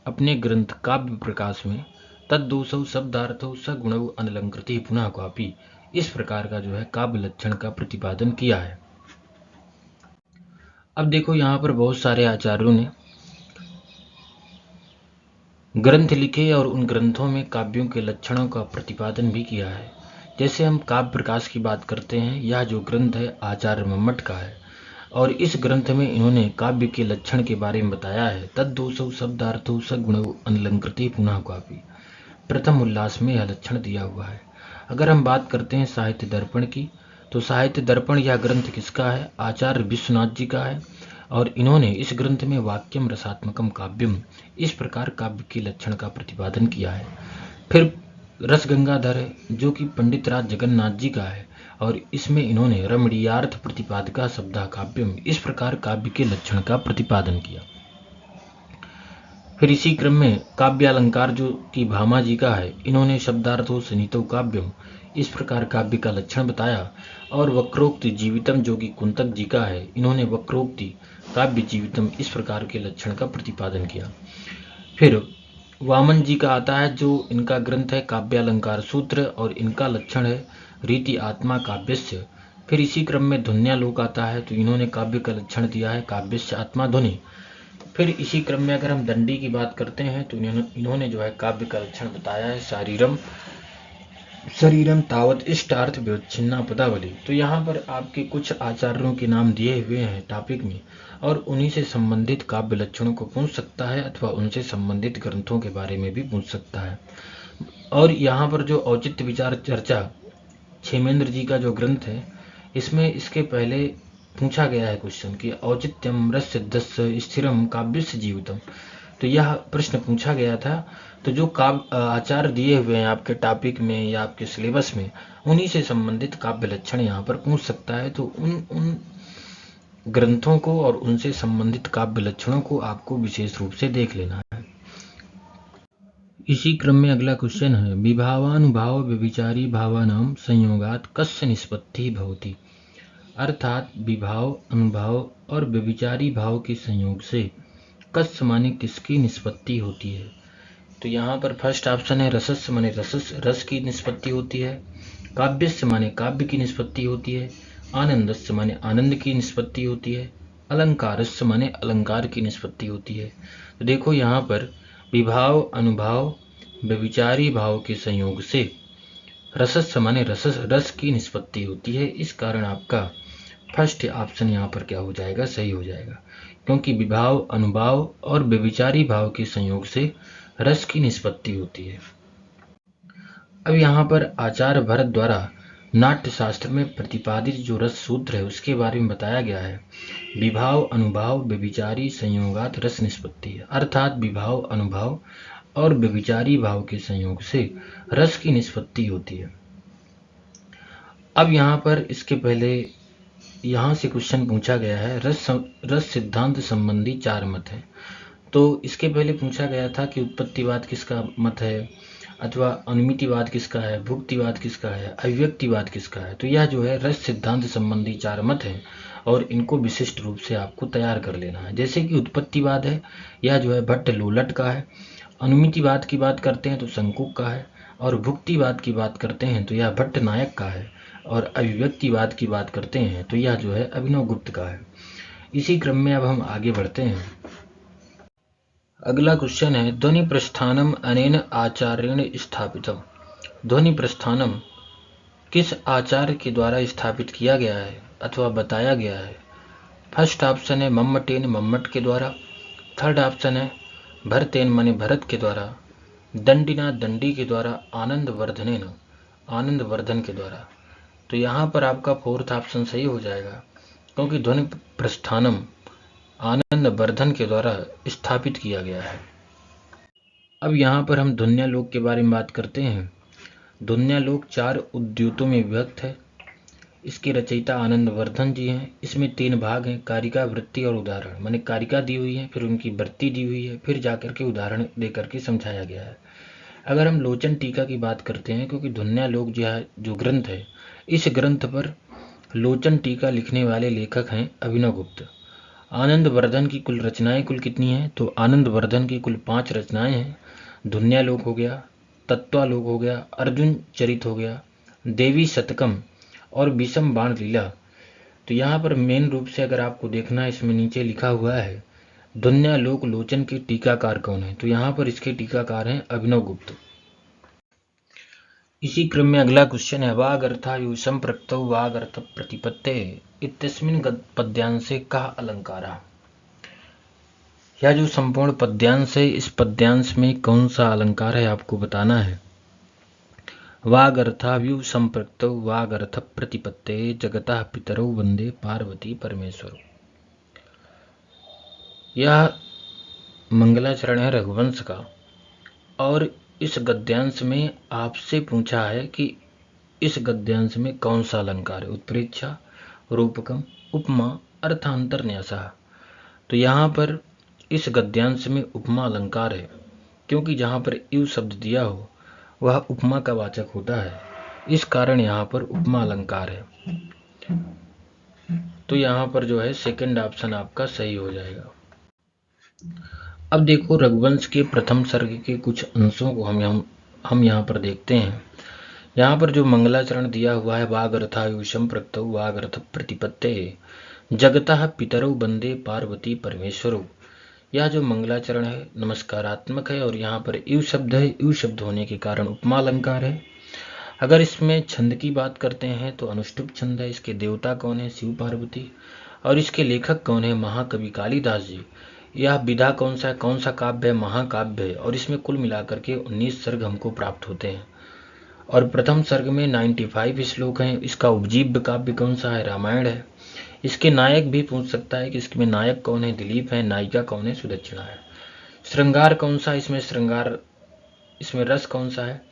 अपने ग्रंथ काव्य प्रकाश में तद्दोषौ शब्दार्थौ सगुणौ अनलंकृतिः पुनः क्वापि इस प्रकार का जो है काव्य लक्षण का प्रतिपादन किया है। अब देखो यहाँ पर बहुत सारे आचार्यों ने ग्रंथ लिखे और उन ग्रंथों में काव्यों के लक्षणों का प्रतिपादन भी किया है। जैसे हम काव्य प्रकाश की बात करते हैं, यह जो ग्रंथ है आचार्य मम्मट का है और इस ग्रंथ में इन्होंने काव्य के लक्षण के बारे में बताया है। तद्दोषौ शब्दार्थो सगुणौ अलंकृति पुनः काव्य, प्रथम उल्लास में यह लक्षण दिया हुआ है। अगर हम बात करते हैं साहित्य दर्पण की, तो साहित्य दर्पण यह ग्रंथ किसका है? आचार्य विश्वनाथ जी का है और इन्होंने इस ग्रंथ में वाक्यम रसात्मकम काव्यम, इस प्रकार काव्य के लक्षण का प्रतिपादन किया है। फिर रस गंगाधर है, जो कि पंडित राज जगन्नाथ जी का है और इसमें इन्होंने रमणीयार्थ प्रतिपादका शब्दा काव्यम, इस प्रकार काव्य के लक्षण का प्रतिपादन किया। फिर इसी क्रम में काव्यालंकार जो कि भामा जी का है, इन्होंने शब्दार्थो सनितो काव्यम, इस प्रकार काव्य का लक्षण बताया। और वक्रोक्ति जीवितम जो कि कुंतक जी का है, इन्होंने वक्रोक्ति काव्य जीवितम, इस प्रकार के लक्षण का प्रतिपादन किया। फिर वामन जी का आता है, जो इनका ग्रंथ है काव्यालंकार सूत्र और इनका लक्षण है रीति आत्मा काव्यस्य। फिर इसी क्रम में ध्वन्यालोक आता है, तो इन्होंने काव्य का लक्षण दिया है काव्यस्य आत्मा ध्वनि। फिर इसी क्रम में अगर हम दंडी की बात करते हैं, तो इन्होंने जो है काव्य का लक्षण बताया है शारीरम शरीरम तावत इष्टार्थ विवच्छिन्ना पदावली। तो यहाँ पर आपके कुछ आचार्यों के नाम दिए हुए हैं टॉपिक में और उन्हीं से संबंधित काव्य लक्षणों को पूछ सकता है अथवा उनसे संबंधित ग्रंथों के बारे में भी पूछ सकता है। और यहाँ पर जो औचित्य विचार चर्चा क्षेमेंद्र जी का जो ग्रंथ है, इसमें इसके पहले पूछा गया है क्वेश्चन कि औचित्यम रससिद्धस्य स्थिरम काव्यस्य जीवितम, तो यह प्रश्न पूछा गया था। तो जो काव्य आचार्य दिए हुए हैं आपके टॉपिक में या आपके सिलेबस में, उन्हीं से संबंधित काव्य लक्षण यहाँ पर पूछ सकता है। तो उन ग्रंथों को और उनसे संबंधित काव्य लक्षणों को आपको विशेष रूप से देख लेना है। इसी क्रम में अगला क्वेश्चन है, विभावानुभाव व्यभिचारी भावानाम संयोगात कस्य निष्पत्ति भवति, अर्थात विभाव अनुभाव और व्यभिचारी भाव के संयोग से कस्य माने किसकी निष्पत्ति होती है। तो यहाँ पर फर्स्ट ऑप्शन है रसस्य माने रस की निष्पत्ति होती है, काव्यस्य माने काव्य की निष्पत्ति होती है, आनंदस्य माने आनंद की निष्पत्ति होती है, अलंकारस्य माने अलंकार की निष्पत्ति होती है। तो देखो यहाँ पर विभाव अनुभाव व्यभिचारी भाव के संयोग से रसस्य माने रस की निष्पत्ति होती है। इस कारण आपका फर्स्ट ऑप्शन यहाँ पर क्या हो जाएगा? सही हो जाएगा, क्योंकि विभाव अनुभाव और व्यभिचारी भाव के संयोग से रस की निष्पत्ति होती है। अब यहाँ पर आचार्य भरत द्वारा नाट्य शास्त्र में प्रतिपादित जो रस सूत्र है उसके बारे में बताया गया है। विभाव अनुभाव व्यभिचारी संयोगात रस निष्पत्ति, अर्थात विभाव अनुभाव और व्यभिचारी भाव के संयोग से रस की निष्पत्ति होती है। अब यहाँ पर इसके पहले यहाँ से क्वेश्चन पूछा गया है, रस सिद्धांत संबंधी 4 मत हैं। तो इसके पहले पूछा गया था कि उत्पत्तिवाद किसका मत है अथवा अनुमितिवाद किसका है, भुक्तिवाद किसका है, अभिव्यक्तिवाद किसका है। तो यह जो है रस सिद्धांत संबंधी 4 मत हैं और इनको विशिष्ट रूप से आपको तैयार कर लेना है। जैसे कि उत्पत्तिवाद है, यह जो है भट्ट लोलट का है। अनुमितिवाद की बात करते हैं तो शंकुक का है और भुक्तिवाद की बात करते हैं तो यह भट्ट नायक का है और अभिव्यक्तिवाद की बात करते हैं तो यह जो है अभिनव गुप्त का है। इसी क्रम में अब हम आगे बढ़ते हैं। अगला क्वेश्चन है, ध्वनि प्रस्थानम अनेन आचार्येण स्थापितम। ध्वनि प्रस्थानम किस आचार्य के द्वारा स्थापित किया गया है अथवा बताया गया है। फर्स्ट ऑप्शन है मम्मटेन मम्मट के द्वारा, थर्ड ऑप्शन है भरतेन माने भरत के द्वारा, दंडिना दंडी के द्वारा, आनंद वर्धनेन आनंद वर्धन के द्वारा। तो यहाँ पर आपका फोर्थ ऑप्शन सही हो जाएगा, क्योंकि ध्वनि प्रस्थानम आनंद वर्धन के द्वारा स्थापित किया गया है। अब यहाँ पर हम ध्वन्यालोक के बारे में बात करते हैं। ध्वन्यालोक 4 उद्योतों में विभक्त है। इसके रचयिता आनंद वर्धन जी हैं। इसमें 3 भाग हैं, कारिका वृत्ति और उदाहरण। माने कारिका दी हुई है, फिर उनकी वृत्ति दी हुई है, फिर जाकर के उदाहरण दे करके समझाया गया है। अगर हम लोचन टीका की बात करते हैं, क्योंकि ध्वन्यालोक जो ग्रंथ है, इस ग्रंथ पर लोचन टीका लिखने वाले लेखक हैं अभिनव गुप्त। आनंद वर्धन की कुल रचनाएं कुल कितनी हैं? तो आनंद वर्धन की कुल 5 रचनाएं हैं। ध्वन्यालोक हो गया, तत्वालोक हो गया, अर्जुन चरित हो गया, देवी शतकम और विषम बाण लीला। तो यहाँ पर मेन रूप से अगर आपको देखना है, इसमें नीचे लिखा हुआ है ध्वन्यालोक लोचन के टीकाकार कौन है? तो यहाँ पर इसके टीकाकार हैं अभिनव गुप्त। इसी क्रम में अगला क्वेश्चन है वागर्था संप्रक्तौ वागर्थ प्रतिपत्ते इत्यस्मिन् पद्यांशे कः अलंकारः। यह जो संपूर्ण पद्यांश है, इस पद्यांश में कौन सा अलंकार है आपको बताना है। वागर्थाव्यु संप्रक्तौ वागर्थ प्रतिपत्ते जगतः पितरौ वंदे पार्वती परमेश्वरौ। यह मंगलाचरण है रघुवंश का, और इस गद्यांश में आपसे पूछा है कि इस गद्यांश में कौन सा अलंकार है। उत्प्रेक्षा, रूपकम, उपमा, अर्थांतर न्यासः। तो यहाँ पर इस गद्यांश में उपमा अलंकार है, क्योंकि जहाँ पर इव शब्द दिया हो वह उपमा का वाचक होता है, इस कारण यहाँ पर उपमा अलंकार है। तो यहाँ पर जो है सेकंड ऑप्शन आपका सही हो जाएगा। अब देखो रघुवंश के प्रथम सर्ग के कुछ अंशों को हम यहाँ पर देखते हैं। यहाँ पर जो मंगलाचरण दिया हुआ है वागर्थायुषम प्रक्तौ वागर्थ प्रतिपत्ते जगतः पितरौ वंदे पार्वती परमेश्वरौ। यह जो मंगलाचरण है नमस्कारात्मक है, और यहाँ पर इव शब्द है, इव शब्द होने के कारण उपमा अलंकार है। अगर इसमें छंद की बात करते हैं तो अनुष्टुप छंद है। इसके देवता कौन है? शिव पार्वती। और इसके लेखक कौन है? महाकवि कालिदास जी। यह विधा कौन सा है? कौन सा काव्य है? महाकाव्य है। और इसमें कुल मिलाकर के 19 सर्ग हमको प्राप्त होते हैं, और प्रथम सर्ग में 95 श्लोक हैं। इसका उपजीव्य काव्य कौन सा है? रामायण है। इसके नायक भी पूछ सकता है कि इसमें नायक कौन है? दिलीप है। नायिका कौन है? सुदक्षिणा है। श्रृंगार कौन सा? इसमें श्रृंगार, इसमें रस कौन सा है?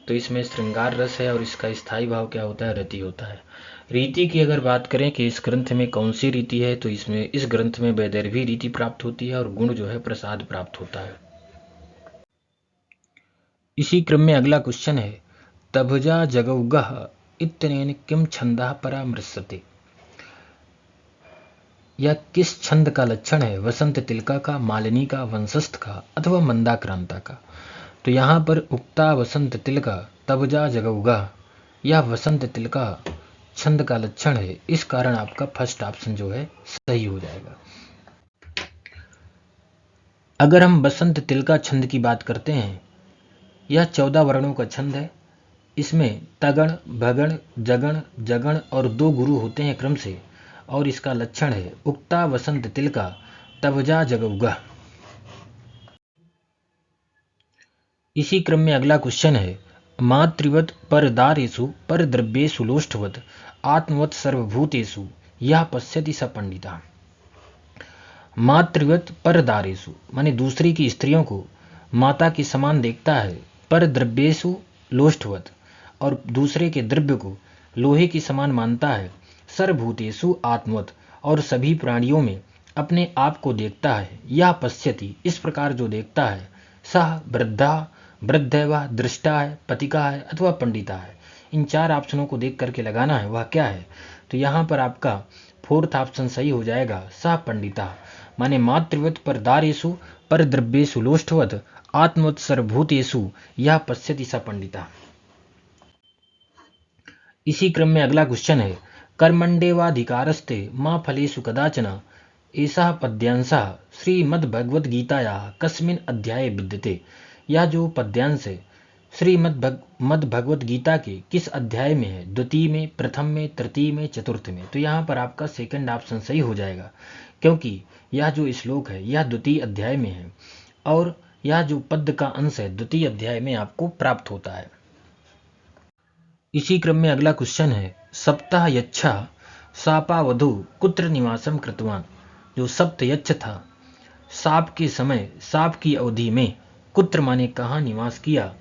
तो इसमें श्रृंगार रस है, और इसका स्थायी भाव क्या होता है? रति होता है। रीति की अगर बात करें कि इस ग्रंथ में कौन सी रीति है, तो इसमें इस ग्रंथ में वैदर्भी रीति प्राप्त होती है, और गुण जो है प्रसाद प्राप्त होता है। इसी क्रम में अगला क्वेश्चन है तभजा जगौगः इत्यनेन किम छंदः परामृश्यते। यह किस छंद का लक्षण है? वसंत तिलका का, मालिनी का, वंशस्थ का, अथवा मंदाक्रांता का। तो यहाँ पर उक्ता वसंत तिलका तबजा जगौगा, यह वसंत तिलका छंद का लक्षण है, इस कारण आपका फर्स्ट ऑप्शन जो है सही हो जाएगा। अगर हम बसंत तिलका छंद की बात करते हैं, यह 14 वर्णों का छंद है। इसमें तगण, भगण, जगण, जगण और 2 गुरु होते हैं क्रम से, और इसका लक्षण है उक्ता वसंत तिलका तबजा जगौगा। इसी क्रम में अगला क्वेश्चन है मातृवत परदारेषु परद्रव्येषु लोष्ठवत आत्मवत सर्वभूतेषु यह पश्यति स पंडिता। मातृवत परदारेषु माने दूसरी की स्त्रियों को माता के समान देखता है, परद्रव्येषु लोष्ठवत और दूसरे के द्रव्य को लोहे की समान मानता है, सर्वभूतेषु आत्मवत और सभी प्राणियों में अपने आप को देखता है, यह पश्यति इस प्रकार जो देखता है, सह वृद्धा वृद्धैवा दृष्टा है, पतिका है अथवा पंडिता है। इन 4 ऑप्शनों को देख करके लगाना है वह क्या है। तो यहाँ पर आपका 4th ऑप्शन सही हो जाएगा, सह पंडिता माने मातृवत परदारेषु परद्रव्येषु लोष्ठवत आत्मवत सर्वभूतेषु यह पश्यति स पंडिता। इसी क्रम में अगला क्वेश्चन है कर्मण्डेवाधिकारस्ते मा फलेषु कदाचन एषः पद्यांशः श्रीमद्भगवद्गीतायाः कस्मिन् अध्याये विद्यते। यह जो पद्यांश है श्रीमद्भगवद गीता के किस अध्याय में है? द्वितीय में, प्रथम में, तृतीय में, चतुर्थ में। तो यहाँ पर आपका सेकंड ऑप्शन सही हो जाएगा, क्योंकि यह जो श्लोक है यह द्वितीय अध्याय में है, और यह जो पद्य का अंश है द्वितीय अध्याय में आपको प्राप्त होता है। इसी क्रम में अगला क्वेश्चन है सप्ताह यच्छा सापावधु कुत्र निवासम कृतवान। जो सप्त यच्छ था, साप के समय, साप की अवधि में, कुत्र माने कहाँ निवास किया?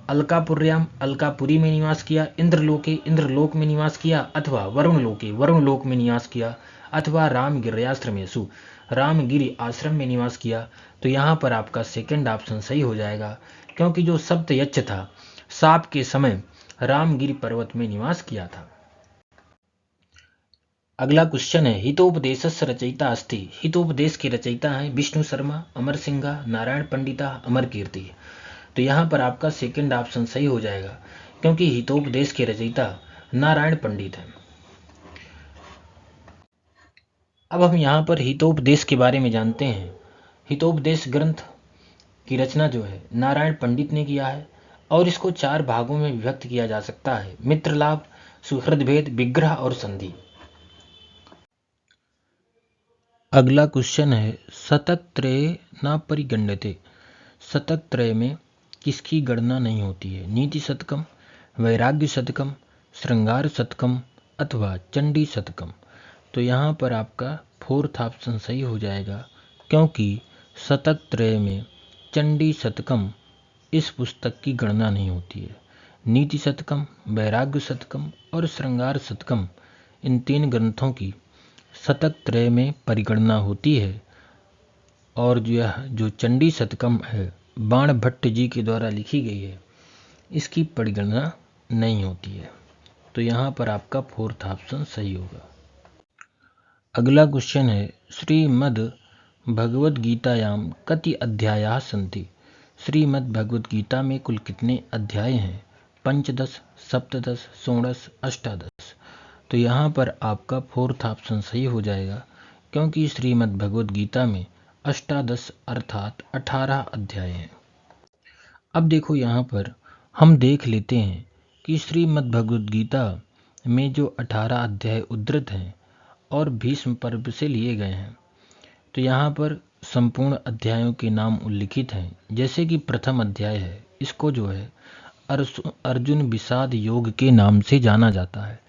अलकापुर्याम अलकापुरी में निवास किया, इंद्रलोके इंद्रलोक में निवास किया, अथवा वरुणलोके वरुणलोक में निवास किया, अथवा रामगिर्याश्रमेषु रामगिरी आश्रम में निवास किया। तो यहाँ पर आपका सेकंड ऑप्शन सही हो जाएगा, क्योंकि जो सप्त यच्छ था साप के समय रामगिरी पर्वत में निवास किया था। अगला क्वेश्चन है हितोपदेशस्य रचयिता अस्ति। हितोपदेश के रचयिता हैं विष्णु शर्मा, अमर सिंघा, नारायण पंडिता, अमर कीर्ति। तो यहाँ पर आपका सेकंड ऑप्शन सही हो जाएगा, क्योंकि हितोपदेश के रचयिता नारायण पंडित हैं। अब हम यहाँ पर हितोपदेश के बारे में जानते हैं। हितोपदेश ग्रंथ की रचना जो है नारायण पंडित ने किया है और इसको 4 भागों में विभक्त किया जा सकता है: मित्र लाभ, सुहृद भेद, विग्रह और संधि। अगला क्वेश्चन है शतक त्रय न परिगण्यते। शतक त्रय में किसकी गणना नहीं होती है? नीति शतकम, वैराग्य शतकम, श्रृंगार शतकम अथवा चंडी शतकम। तो यहाँ पर आपका 4th ऑप्शन सही हो जाएगा, क्योंकि शतक त्रय में चंडी शतकम इस पुस्तक की गणना नहीं होती है। नीति शतकम, वैराग्य शतकम और श्रृंगार शतकम, इन 3 ग्रंथों की शतक त्रय में परिगणना होती है। और यह जो चंडी शतकम है बाण भट्ट जी के द्वारा लिखी गई है, इसकी परिगणना नहीं होती है। तो यहाँ पर आपका 4th ऑप्शन सही होगा। अगला क्वेश्चन है श्रीमद् भगवद गीतायाम कति अध्यायाः सन्ति। श्रीमद् भगवद गीता में कुल कितने अध्याय हैं? 15, 17, 16, 18। तो यहाँ पर आपका 4th ऑप्शन सही हो जाएगा, क्योंकि श्रीमद् भगवद गीता में 18 अर्थात 18 अध्याय हैं। अब देखो यहाँ पर हम देख लेते हैं कि श्रीमद् भगवद गीता में जो 18 अध्याय उद्धृत हैं और भीष्म पर्व से लिए गए हैं, तो यहाँ पर संपूर्ण अध्यायों के नाम उल्लिखित हैं। जैसे कि प्रथम अध्याय है, इसको जो है अर्जुन विषाद योग के नाम से जाना जाता है।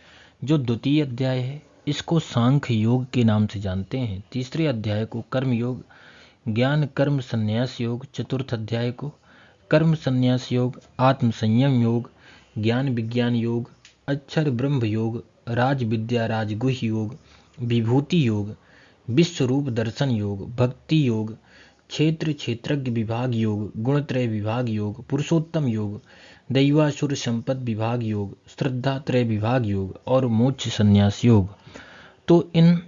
जो द्वितीय अध्याय है, इसको सांख्य योग के नाम से जानते हैं। तीसरे अध्याय को कर्म योग, ज्ञान कर्म संन्यास योग। चतुर्थ अध्याय को कर्म संन्यास योग, आत्म संयम योग, ज्ञान विज्ञान योग, अक्षर ब्रह्म योग, राज विद्या राजगुह्य योग, विभूति योग, विश्वरूप दर्शन योग, भक्ति योग, क्षेत्र क्षेत्रज्ञ विभाग योग, गुणत्रय विभाग योग, पुरुषोत्तम योग, दैवासुर संपद विभाग योग, श्रद्धा त्रय विभाग योग और मोक्ष संन्यास योग। तो इन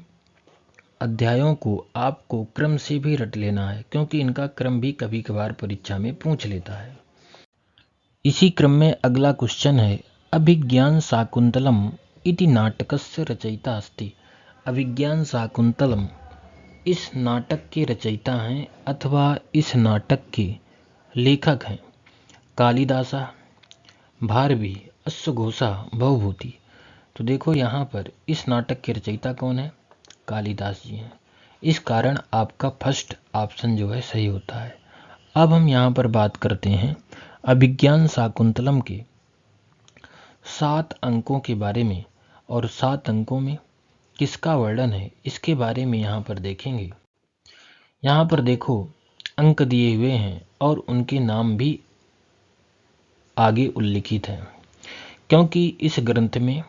अध्यायों को आपको क्रम से भी रट लेना है, क्योंकि इनका क्रम भी कभी कभार परीक्षा में पूछ लेता है। इसी क्रम में अगला क्वेश्चन है अभिज्ञान शाकुंतलम इति नाटकस्य रचयिता अस्ति। अभिज्ञान शाकुंतलम इस नाटक के रचयिता हैं अथवा इस नाटक के लेखक हैं कालिदासा, भारवी, अश्वघोषा, भवभूति। तो देखो यहाँ पर इस नाटक के रचयिता कौन है? कालिदास जी हैं। इस कारण आपका फर्स्ट ऑप्शन जो है सही होता है। अब हम यहाँ पर बात करते हैं अभिज्ञान शाकुंतलम के 7 अंकों के बारे में, और 7 अंकों में किसका वर्णन है इसके बारे में यहाँ पर देखेंगे। यहाँ पर देखो अंक दिए हुए हैं और उनके नाम भी आगे उल्लिखित हैं, क्योंकि इस ग्रंथ में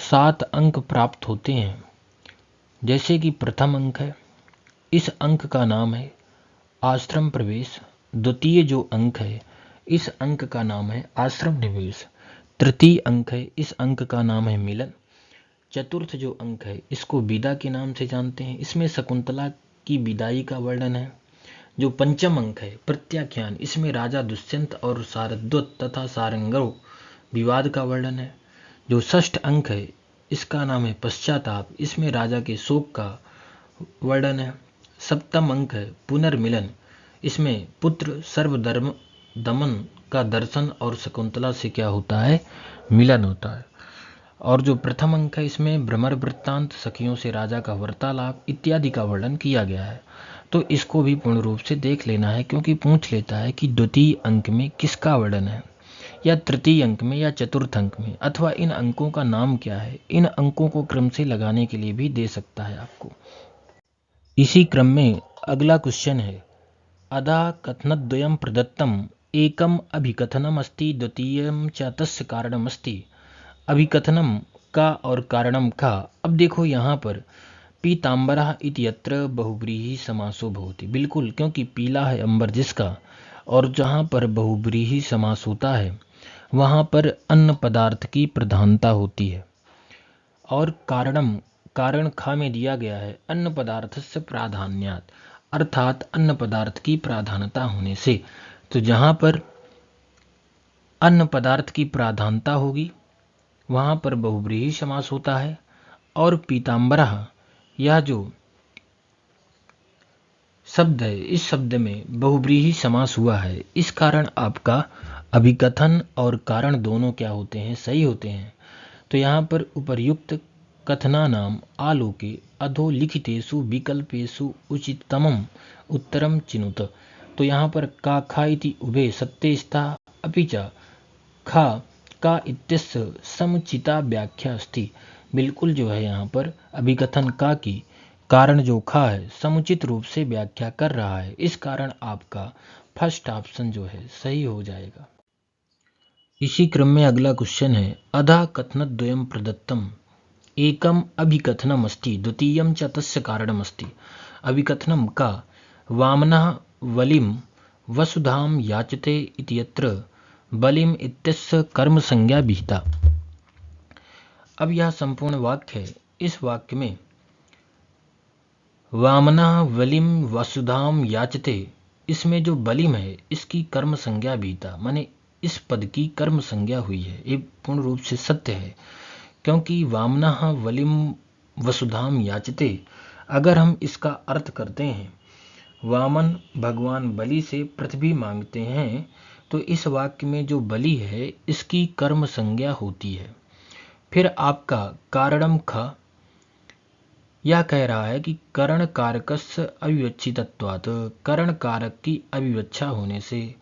7 अंक प्राप्त होते हैं। जैसे कि प्रथम अंक है, इस अंक का नाम है आश्रम प्रवेश। द्वितीय जो अंक है, इस अंक का नाम है आश्रम निवेश। तृतीय अंक है, इस अंक का नाम है मिलन। चतुर्थ जो अंक है, इसको विदा के नाम से जानते हैं, इसमें शकुंतला की विदाई का वर्णन है। जो पंचम अंक है प्रत्याख्यान, इसमें राजा दुष्यंत और सारद्वत तथा सारंगो विवाद का वर्णन है। जो षष्ठ अंक है, इसका नाम है पश्चाताप, इसमें राजा के शोक का वर्णन है। सप्तम अंक है पुनर्मिलन, इसमें पुत्र सर्वधर्म दमन का दर्शन और शकुंतला से क्या होता है? मिलन होता है। और जो प्रथम अंक है, इसमें भ्रमर वृत्तांत, सखियों से राजा का वार्तालाप इत्यादि का वर्णन किया गया है। तो इसको भी पूर्ण रूप से देख लेना है, क्योंकि पूछ लेता है कि द्वितीय अंक में किसका वर्णन है, या तृतीय अंक में, या चतुर्थ अंक में, अथवा इन अंकों का नाम क्या है। इन अंकों को क्रम से लगाने के लिए भी दे सकता है आपको। इसी क्रम में अगला क्वेश्चन है अदा कथनद्वयं प्रदत्तम एकम अभिकथनम अस्ति द्वितीयम च तस्य कारणम अस्ति। अभिकथनम का और कारणम का। अब देखो यहाँ पर पीताम्बरः इत्यत्र बहुव्रीहि समासो भवति। बिल्कुल, क्योंकि पीला है अंबर जिसका, और जहाँ पर बहुव्रीहि समास होता है वहाँ पर अन्न पदार्थ की प्रधानता होती है। और कारणम, कारण खा में दिया गया है अन्न पदार्थस्य प्राधान्यात्, अर्थात अन्न पदार्थ की प्राधानता होने से। तो जहाँ पर अन्न पदार्थ की प्राधानता होगी वहाँ पर बहुव्रीहि समास होता है। और पीताम्बरः, यह जो शब्द है, इस शब्द में बहुव्रीहि समास हुआ है। इस कारण आपका अभिकथन और कारण दोनों क्या होते हैं, सही होते हैं। तो यहाँ पर उपर्युक्त कथनानाम आलोके अधोलिखितेषु विकल्पेषु उचिततमं उत्तरं चिनुत। तो यहाँ पर का खा इति उभे सत्ते स्तः अपि च खा का इत्यस्य समुचिता व्याख्या अस्ति। बिल्कुल जो है यहाँ पर अभिकथन का की कारण जो खा है समुचित रूप से व्याख्या कर रहा है। इस कारण आपका फर्स्ट ऑप्शन जो है सही हो जाएगा। इसी क्रम में अगला क्वेश्चन है अधः कथनद्वयं प्रदत्तम एकम अभिकथनम अस्ति द्वितीयं च तस्य कारणम अस्ति। अभिकथनम का वामनः बलिं वसुधां याचते इत्यत्र बलिम इत्यस्य कर्म संज्ञा विहिता। अब यह संपूर्ण वाक्य है। इस वाक्य में वामनः बलिम वसुधाम याचते, इसमें जो बलिम है इसकी कर्म संज्ञा विहिता, माने इस पद की कर्म संज्ञा हुई है। ये पूर्ण रूप से सत्य है, क्योंकि वामनः बलिम वसुधाम याचते, अगर हम इसका अर्थ करते हैं वामन भगवान बलि से पृथ्वी मांगते हैं, तो इस वाक्य में जो बलि है इसकी कर्म संज्ञा होती है। फिर आपका कारणम ख यह कह रहा है कि करण कारकस्य अविवक्षितत्वात्, करण कारक की अविवक्षा होने से।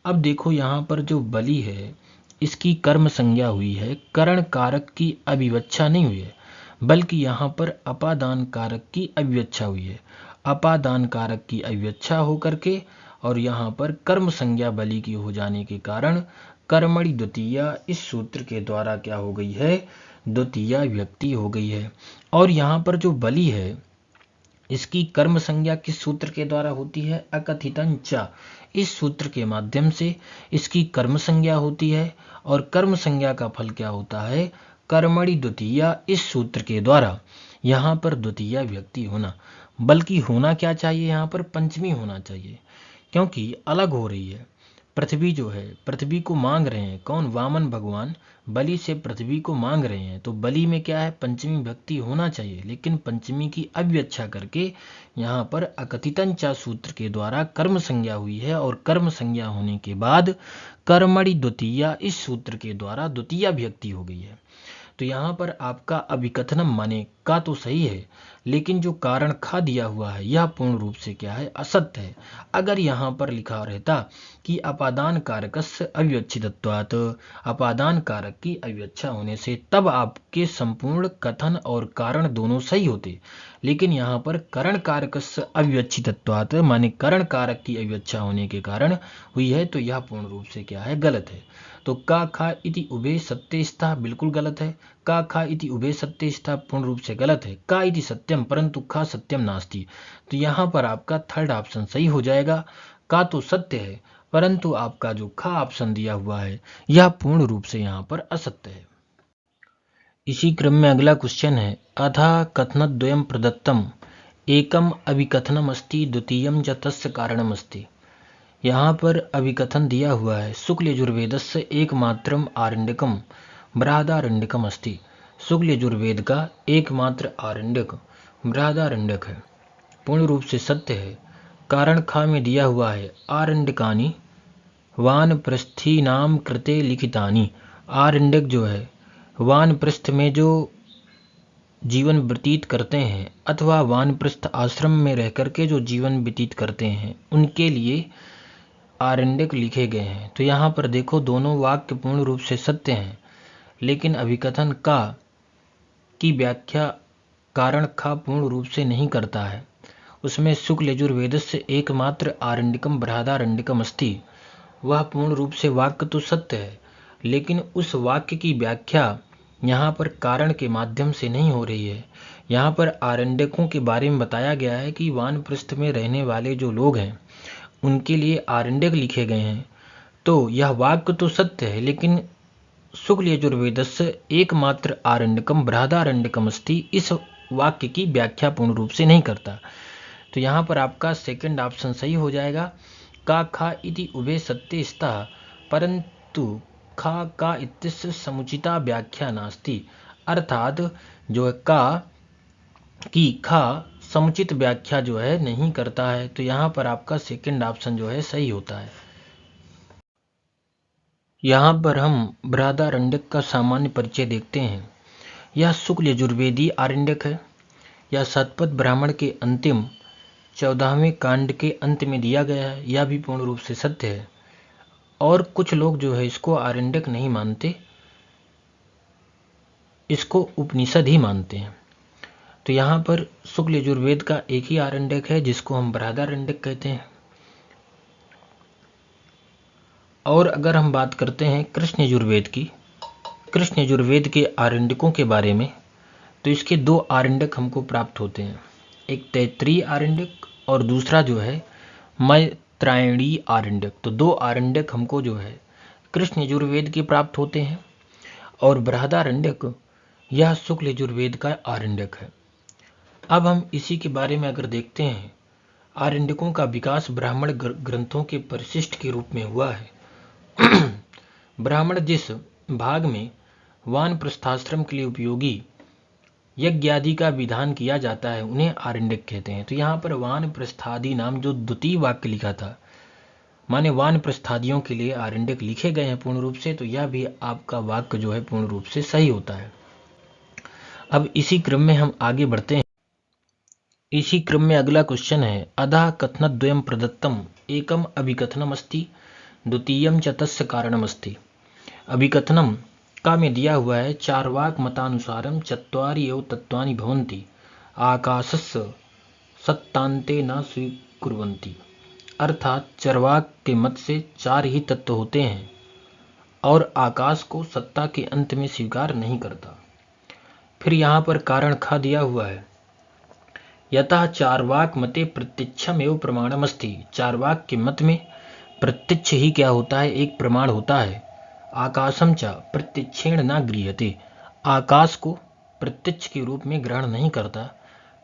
अब देखो यहाँ पर जो बलि है इसकी कर्म संज्ञा हुई है, करण कारक की अविवक्षा नहीं हुई है, बल्कि यहाँ पर अपादान कारक की अविवक्षा हुई है। अपादान कारक की अविवक्षा होकर के और यहाँ पर कर्म संज्ञा बलि की हो जाने के कारण कर्मणि द्वितीया इस सूत्र के द्वारा क्या हो गई है, द्वितीया व्यक्ति हो गई है। और यहाँ पर जो बलि है इसकी कर्म संज्ञा किस सूत्र के द्वारा होती है, अकथितंच, इस सूत्र के माध्यम से इसकी कर्म संज्ञा होती है। और कर्म संज्ञा का फल क्या होता है, कर्मणि द्वितीया इस सूत्र के द्वारा यहाँ पर द्वितीया व्यक्ति होना, बल्कि होना क्या चाहिए, यहाँ पर पंचमी होना चाहिए, क्योंकि अलग हो रही है। पृथ्वी जो है पृथ्वी को मांग रहे हैं, कौन, वामन भगवान बलि से पृथ्वी को मांग रहे हैं, तो बलि में क्या है, पंचमी व्यक्ति होना चाहिए, लेकिन पंचमी की अव्यच्छा करके यहाँ पर अकथितंचा सूत्र के द्वारा कर्म संज्ञा हुई है। और कर्म संज्ञा होने के बाद कर्मणि द्वितीया इस सूत्र के द्वारा द्वितीया व्यक्ति हो गई है। तो यहाँ पर आपका अभिकथनम माने का तो सही है, लेकिन जो कारण खा दिया हुआ है यह पूर्ण रूप से क्या है, असत्य है। अगर यहाँ पर लिखा रहता कि अपादान कारकस्य अविवक्षितत्वात्, अपादान कारक की अविवक्षा होने से, तब आपके संपूर्ण कथन और कारण दोनों सही होते। लेकिन यहाँ पर करण कारकस्य अविवक्षितत्वात् माने करण कारक की अविवक्षा होने के कारण हुई है, तो यह पूर्ण रूप से क्या है, गलत है। तो का खा इति उभे सत्ते स्था बिल्कुल गलत है। का खा इति उभे सत्ते स्था पूर्ण रूप से गलत है। का इति सत्यम परंतु खा सत्यम नास्ति। तो यहाँ पर आपका थर्ड ऑप्शन सही हो जाएगा। का तो सत्य है, परंतु आपका जो खा ऑप्शन दिया हुआ है यह पूर्ण रूप से यहाँ पर असत्य है। इसी क्रम में अगला क्वेश्चन है अथा कथनद्वयं प्रदत्तम एकम अभिकथनम अस्ति द्वितीयं च तस्य कारणम अस्ति। यहाँ पर अभिकथन दिया हुआ है शुक्ल यजुर्वेदस्य एकमात्रम आरण्यकम बृहदारण्यकम अस्ति। शुक्ल यजुर्वेद का एकमात्र आरण्यक बृहदारण्यक है, पूर्ण रूप से सत्य है। कारण खा में दिया हुआ है आरण्यकानि वानप्रस्थीनाम कृते लिखितानि। आरण्यक जो है वानप्रस्थ में जो जीवन व्यतीत करते हैं अथवा वानप्रस्थ आश्रम में रह करके जो जीवन व्यतीत करते हैं उनके लिए आरण्यक लिखे गए हैं। तो यहाँ पर देखो दोनों वाक्य पूर्ण रूप से सत्य हैं, लेकिन अभिकथन का की व्याख्या कारण खा पूर्ण रूप से नहीं करता है। उसमें शुक्ल यजुर्वेदस्य एकमात्र आरण्यकम बृहदारण्यकम अस्ति, वह पूर्ण रूप से वाक्य तो सत्य है, लेकिन उस वाक्य की व्याख्या यहाँ पर कारण के माध्यम से नहीं हो रही है। यहाँ पर आरण्यकों के बारे में बताया गया है कि वानप्रस्थ में रहने वाले जो लोग हैं उनके लिए आरण्यक लिखे गए हैं। तो यह वाक्य तो सत्य है, लेकिन शुक्ल यजुर्वेदस्य एकमात्र आरण्यकम बृहदारण्यकम अस्ति इस वाक्य की व्याख्या पूर्ण रूप से नहीं करता। तो यहाँ पर आपका सेकंड ऑप्शन सही हो जाएगा। का खा इति उभे सत्ते स्तः परंतु खा का इत्यस्य समुचिता व्याख्या नास्ति। अर्थात जो है का की खा समुचित व्याख्या जो है नहीं करता है। तो यहाँ पर आपका सेकंड ऑप्शन जो है सही होता है। यहाँ पर हम बृहदारण्यक का सामान्य परिचय देखते हैं। यह शुक्ल यजुर्वेदी आरण्यक है। यह शतपथ ब्राह्मण के अंतिम 14वें कांड के अंत में दिया गया है। यह भी पूर्ण रूप से सत्य है। और कुछ लोग जो है इसको आरण्यक नहीं मानते, इसको उपनिषद ही मानते हैं। तो यहाँ पर शुक्ल यजुर्वेद का एक ही आरण्यक है जिसको हम बृहदारण्यक कहते हैं। और अगर हम बात करते हैं कृष्ण यजुर्वेद की, कृष्ण यजुर्वेद के आरण्यकों के बारे में, तो इसके दो आरण्यक हमको प्राप्त होते हैं। एक तैत्तिरीय आरण्यक और दूसरा जो है मैत्रायणी आरण्यक। तो दो आरण्यक हमको जो है कृष्ण यजुर्वेद के प्राप्त होते हैं। और बृहदारण्यक यह शुक्ल यजुर्वेद का आरण्यक है। अब हम इसी के बारे में अगर देखते हैं, आरण्यकों का विकास ब्राह्मण ग्रंथों के परिशिष्ट के रूप में हुआ है। ब्राह्मण जिस भाग में वानप्रस्थाश्रम के लिए उपयोगी यज्ञ आदि का विधान किया जाता है उन्हें आरण्यक कहते हैं। तो यहाँ पर वानप्रस्थादि नाम जो द्वितीय वाक्य लिखा था, माने वानप्रस्थादियों के लिए आरण्यक लिखे गए हैं पूर्ण रूप से, तो यह भी आपका वाक्य जो है पूर्ण रूप से सही होता है। अब इसी क्रम में हम आगे बढ़ते हैं। इसी क्रम में अगला क्वेश्चन है, अधः कथनद्वयं प्रदत्तम एकम अभिकथनम अस्ति द्वितीयम च तस्य कारणम अस्ति। अभिकथनम का में दिया हुआ है, चार्वाक मतानुसारम चत्वारि एव तत्वानि भवन्ति आकाशस्य सत्तान्ते न स्वीकुर्वन्ति। अर्थात चरवाक के मत से चार ही तत्व होते हैं और आकाश को सत्ता के अंत में स्वीकार नहीं करता। फिर यहाँ पर कारण खा दिया हुआ है, यतः चार्वाक मते प्रत्यक्षम एवं प्रमाणम अस्ति। चार्वाक के मत में प्रत्यक्ष ही क्या होता है, एक प्रमाण होता है। आकाशम च प्रत्यक्षेण न गृह्यते, आकाश को प्रत्यक्ष के रूप में ग्रहण नहीं करता।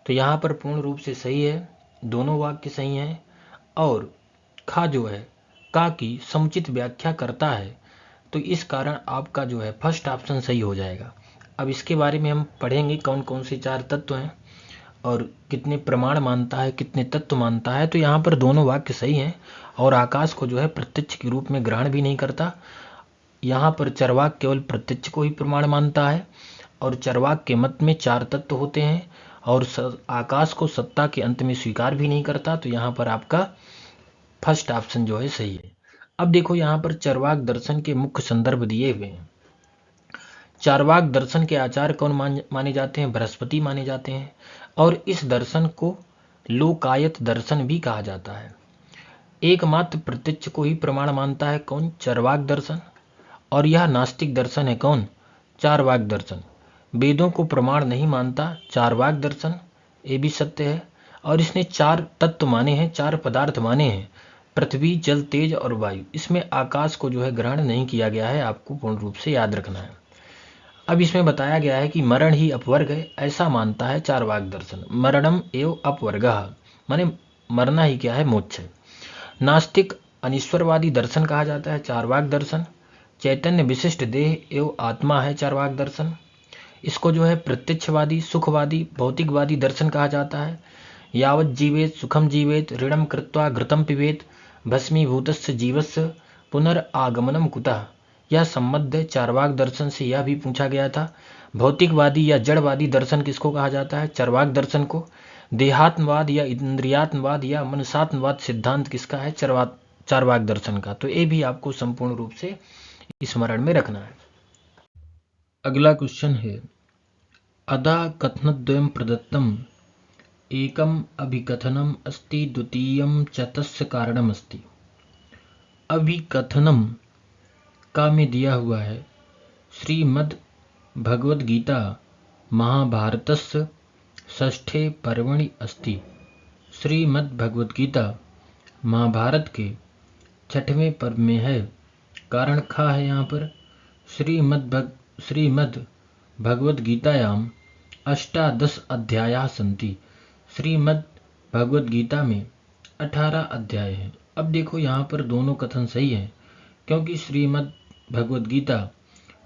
तो यहाँ पर पूर्ण रूप से सही है, दोनों वाक्य सही हैं। और खा जो है का की समुचित व्याख्या करता है, तो इस कारण आपका जो है फर्स्ट ऑप्शन सही हो जाएगा। अब इसके बारे में हम पढ़ेंगे कौन कौन से चार तत्व हैं और कितने प्रमाण मानता है, कितने तत्व मानता है। तो यहाँ पर दोनों वाक्य सही हैं। और आकाश को जो है प्रत्यक्ष के रूप में ग्रहण भी नहीं करता। यहाँ पर चरवाक केवल प्रत्यक्ष को ही प्रमाण मानता है और चरवाक के मत में चार तत्व होते हैं और आकाश को सत्ता के अंत में स्वीकार भी नहीं करता। तो यहाँ पर आपका फर्स्ट ऑप्शन जो है सही है। अब देखो यहाँ पर चरवाक दर्शन के मुख्य संदर्भ दिए हुए हैं। चार्वाक दर्शन के आचार्य कौन माने जाते हैं, बृहस्पति माने जाते हैं। और इस दर्शन को लोकायत दर्शन भी कहा जाता है। एकमात्र प्रत्यक्ष को ही प्रमाण मानता है कौन, चरवाक दर्शन। और यह नास्तिक दर्शन है कौन, चार्वाक दर्शन। वेदों को प्रमाण नहीं मानता चार्वाक दर्शन, ये भी सत्य है। और इसने चार तत्व माने हैं, चार पदार्थ माने हैं, पृथ्वी, जल, तेज और वायु। इसमें आकाश को जो है ग्रहण नहीं किया गया है, आपको पूर्ण रूप से याद रखना है। अब इसमें बताया गया है कि मरण ही अपवर्ग है, ऐसा मानता है चार्वाक दर्शन। मरणम एव अपवर्गः, माने मरना ही क्या है, मोक्ष है। नास्तिक अनिश्वरवादी दर्शन कहा जाता है चार्वाक दर्शन। चैतन्य विशिष्ट देह एवं आत्मा है चार्वाक दर्शन। इसको जो है प्रत्यक्षवादी, सुखवादी, भौतिकवादी दर्शन कहा जाता है। यावत जीवेत सुखम जीवेत ऋणम कृत्वा घृतम पिबेत भस्मीभूतस्य जीवस्य पुनर्आगमनम कुतः। यह संबद्ध है चार्वाक दर्शन से। यह भी पूछा गया था। भौतिकवादी या जड़वादी दर्शन किसको कहा जाता है, चार्वाक दर्शन को। देहात्मवाद या इंद्रियात्मवाद या मनसात्मवाद सिद्धांत किसका है, चार्वाक दर्शन का। तो ये भी आपको संपूर्ण रूप से स्मरण में रखना है। अगला क्वेश्चन है, अदा कथनद्वयं प्रदत्तम एकम अभिकथनम अस्ति द्वितीयम च तस्य कारणम अस्ति। अभिकथनम का में दिया हुआ है, श्रीमद् भगवद गीता महाभारतस्य षष्ठे पर्वणि अस्ति। श्रीमद् भगवद गीता महाभारत के छठवें पर्व में है। कारण खा है यहाँ पर, श्रीमद् भगवद गीतायाम अष्टादश अध्यायाः सन्ति। श्रीमद् भगवद गीता में 18 अध्याय हैं। अब देखो यहाँ पर दोनों कथन सही हैं, क्योंकि श्रीमद् भगवद गीता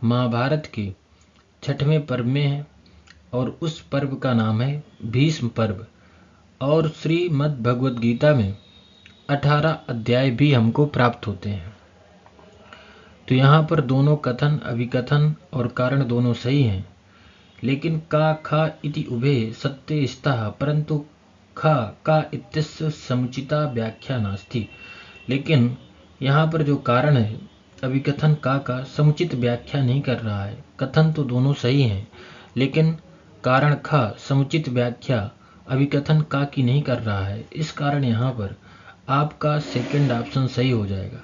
महाभारत के छठवें पर्व में है और उस पर्व का नाम है भीष्म पर्व। और श्रीमद् भगवद गीता में 18 अध्याय भी हमको प्राप्त होते हैं। तो यहाँ पर दोनों कथन, अभिकथन और कारण दोनों सही हैं, लेकिन का खा इति उभे सत्य स्तः परंतु खा का इत्यस्य समुचिता व्याख्या नास्ति। लेकिन यहाँ पर जो कारण है, अभिकथन का समुचित व्याख्या नहीं कर रहा है। कथन तो दोनों सही हैं, लेकिन कारण खा समुचित व्याख्या अभिकथन का की नहीं कर रहा है। इस कारण यहाँ पर आपका सेकंड ऑप्शन सही हो जाएगा।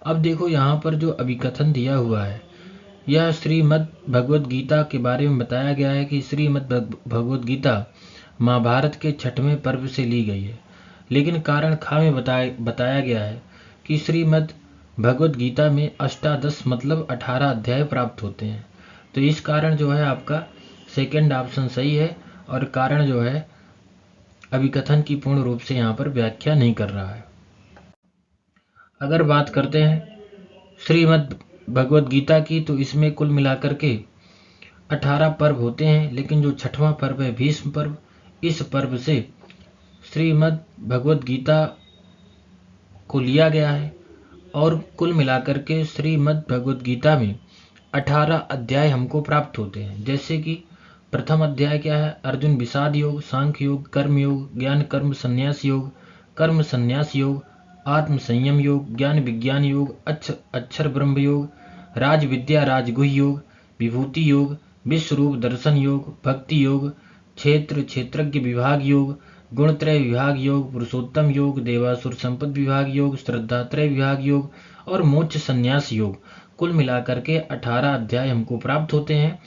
अब देखो यहाँ पर जो अभिकथन दिया हुआ है, यह श्रीमद् भगवद गीता के बारे में बताया गया है कि श्रीमद् भगवद गीता महाभारत के 6वें पर्व से ली गई है। लेकिन कारण खा में बताया गया है कि श्रीमद् भगवद गीता में अष्टादश मतलब 18 अध्याय प्राप्त होते हैं। तो इस कारण जो है आपका सेकंड ऑप्शन सही है, और कारण जो है अभिकथन की पूर्ण रूप से यहाँ पर व्याख्या नहीं कर रहा है। अगर बात करते हैं श्रीमद् भगवद गीता की, तो इसमें कुल मिलाकर के 18 पर्व होते हैं, लेकिन जो 6वां पर्व है भीष्म पर्व, इस पर्व से श्रीमद् भगवद गीता को लिया गया है। और कुल मिलाकर के श्रीमद् भगवद गीता में 18 अध्याय हमको प्राप्त होते हैं। जैसे कि प्रथम अध्याय क्या है, अर्जुन विषाद योग, सांख्य योग, कर्म योग, ज्ञान कर्म संन्यास योग, कर्म संन्यास योग, आत्म संयम योग, ज्ञान विज्ञान योग, अक्षर ब्रह्म योग, राज विद्या राजगुह्य योग, विभूति योग, विश्वरूप दर्शन योग, भक्ति योग, क्षेत्र क्षेत्रज्ञ विभाग योग, गुणत्रय विभाग योग, पुरुषोत्तम योग, देवासुर संपद विभाग योग, श्रद्धात्रय विभाग योग और मोक्ष संन्यास योग। कुल मिलाकर के 18 अध्याय हमको प्राप्त होते हैं,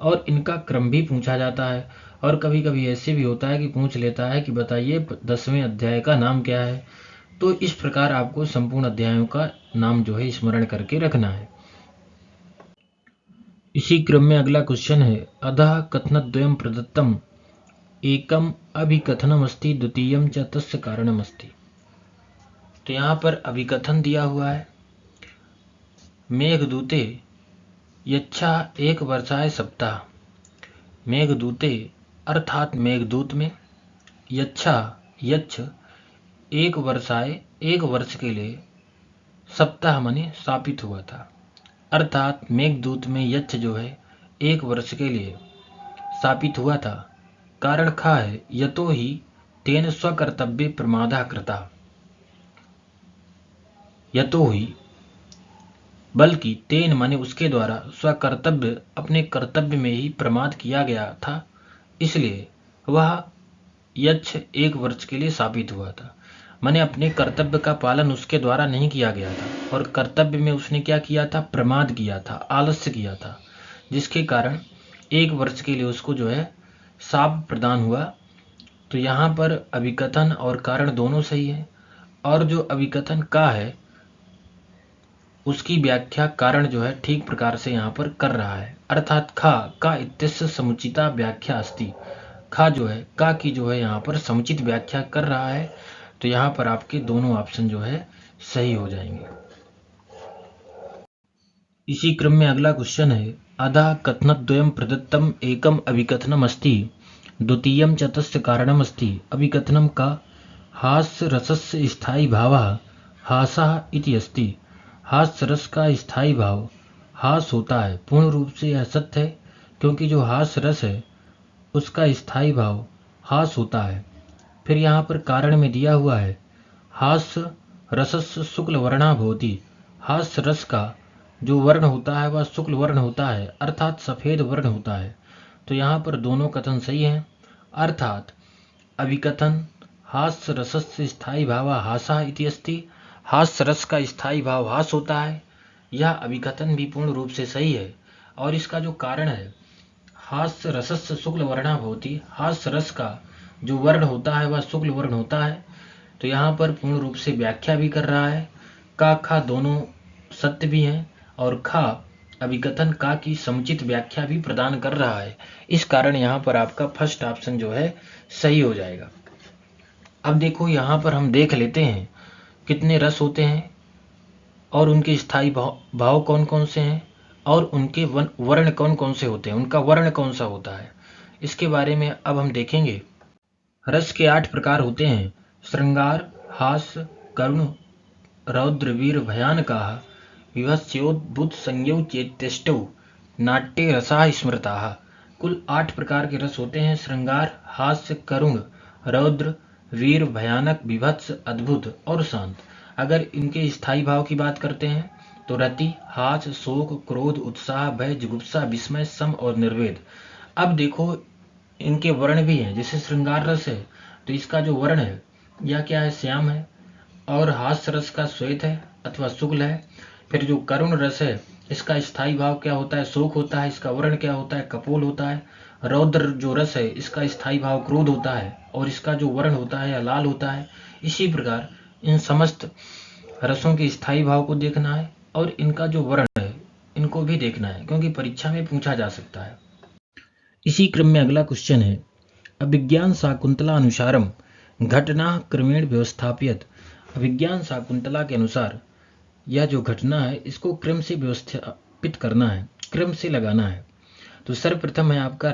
और इनका क्रम भी पूछा जाता है। और कभी कभी ऐसे भी होता है कि पूछ लेता है कि बताइए 10वें अध्याय का नाम क्या है। तो इस प्रकार आपको संपूर्ण अध्यायों का नाम जो है स्मरण करके रखना है। इसी क्रम में अगला क्वेश्चन है, अधः कथनद्वयं प्रदत्तम एकम अभिकथनमस्ति द्वितीयम च तस्य कारणमस्ति। तो यहाँ पर अभिकथन दिया हुआ है, मेघदूते यच्छा एक वर्षाय सप्ताह। मेघदूते अर्थात मेघदूत में, यच्छा यच्छ एक वर्षाय एक वर्ष के लिए, सप्ताह माने स्थापित हुआ था। अर्थात मेघदूत में यच्छ जो है एक वर्ष के लिए स्थापित हुआ था। कारण खा है, यतो ही तेन स्वकर्तव्य प्रमादा कृता। यतो ही बल्कि तेन माने उसके द्वारा, स्वकर्तव्य अपने कर्तव्य में ही प्रमाद किया गया था, इसलिए वह यच्छ एक वर्ष के लिए स्थापित हुआ था। माने अपने कर्तव्य का पालन उसके द्वारा नहीं किया गया था, और कर्तव्य में उसने क्या किया था, प्रमाद किया था, आलस्य किया था, जिसके कारण एक वर्ष के लिए उसको जो है शाप प्रदान हुआ। तो यहाँ पर अभिकथन और कारण दोनों सही है, और जो अभिकथन का है उसकी व्याख्या कारण जो है ठीक प्रकार से यहाँ पर कर रहा है। अर्थात खा का इत्यस्य समुचिता व्याख्या अस्ति। खा जो है का की जो है यहाँ पर समुचित व्याख्या कर रहा है। तो यहाँ पर आपके दोनों ऑप्शन जो है सही हो जाएंगे। इसी क्रम में अगला क्वेश्चन है, अधः कथनद्वयं प्रदत्तम एकम अभिकथनम अस्ति द्वितीयम च तस्य कारणम अस्ति। अभिकथनम का हास्य रसस्य स्थायी भावः हासः इति अस्ति। हास्य रस का स्थायी भाव हास होता है। पूर्ण रूप से यह सत्य है, क्योंकि जो हास्य रस है उसका स्थायी भाव हास होता है। फिर यहाँ पर कारण में दिया हुआ है, हास्य रसस्य शुक्ल वर्णा भवति। हास्य रस का जो वर्ण होता है वह शुक्ल वर्ण होता है, अर्थात सफेद वर्ण होता है। तो यहाँ पर दोनों कथन सही हैं। अर्थात अभिकथन हास्य रसस्य स्थायी भाव हासः इति अस्ति, हास्य रस का स्थायी भाव हास होता है, यह अभिकथन भी पूर्ण रूप से सही है। और इसका जो कारण है, हास्य रसस्य शुक्ल वर्णा भवति, हास्य रस का जो वर्ण होता है वह शुक्ल वर्ण होता है। तो यहाँ पर पूर्ण रूप से व्याख्या भी कर रहा है। का खा दोनों सत्य भी हैं, और खा अभिकथन का की समुचित व्याख्या भी प्रदान कर रहा है। इस कारण यहाँ पर आपका फर्स्ट ऑप्शन जो है सही हो जाएगा। अब देखो यहाँ पर हम देख लेते हैं कितने रस होते हैं, और उनके स्थायी भाव कौन कौन से हैं, और उनके वर्ण कौन कौन से होते हैं, उनका वर्ण कौन सा होता है, इसके बारे में अब हम देखेंगे। रस के 8 प्रकार होते हैं: श्रृंगार, हास्य, करुण, रौद्र, वीर, भयानकाः, विभत्स्योद्भुत संज्ञौ चेत्यष्टौ, नाट्ये रसाः स्मृताः। कुल 8 प्रकार के रस होते हैं: श्रृंगार, हास्य, करुण, रौद्र, वीर, भयानक, विभत्स, अद्भुत और शांत। अगर इनके स्थायी भाव की बात करते हैं तो रति, हास, शोक, क्रोध, उत्साह, भय, जुगुप्सा, विस्मय, सम और निर्वेद। अब देखो इनके वर्ण भी हैं। जैसे श्रृंगार रस है तो इसका जो वर्ण है यह क्या है, श्याम है, और हास्य रस का श्वेत है अथवा शुक्ल है। फिर जो करुण रस है इसका स्थायी भाव क्या होता है, शोक होता है, इसका वर्ण क्या होता है, कपोल होता है। रौद्र जो रस है इसका स्थायी भाव क्रोध होता है और इसका जो वर्ण होता है यह लाल होता है। इसी प्रकार इन समस्त रसों के स्थायी भाव को देखना है और इनका जो वर्ण है इनको भी देखना है, क्योंकि परीक्षा में पूछा जा सकता है। इसी क्रम में अगला क्वेश्चन है, अभिज्ञान शाकुंतला अनुसारम घटना क्रमेण व्यवस्थापित। अभिज्ञान शाकुंतला के अनुसार यह जो घटना है इसको क्रम से व्यवस्थापित करना है, क्रम से लगाना है। तो सर्वप्रथम है आपका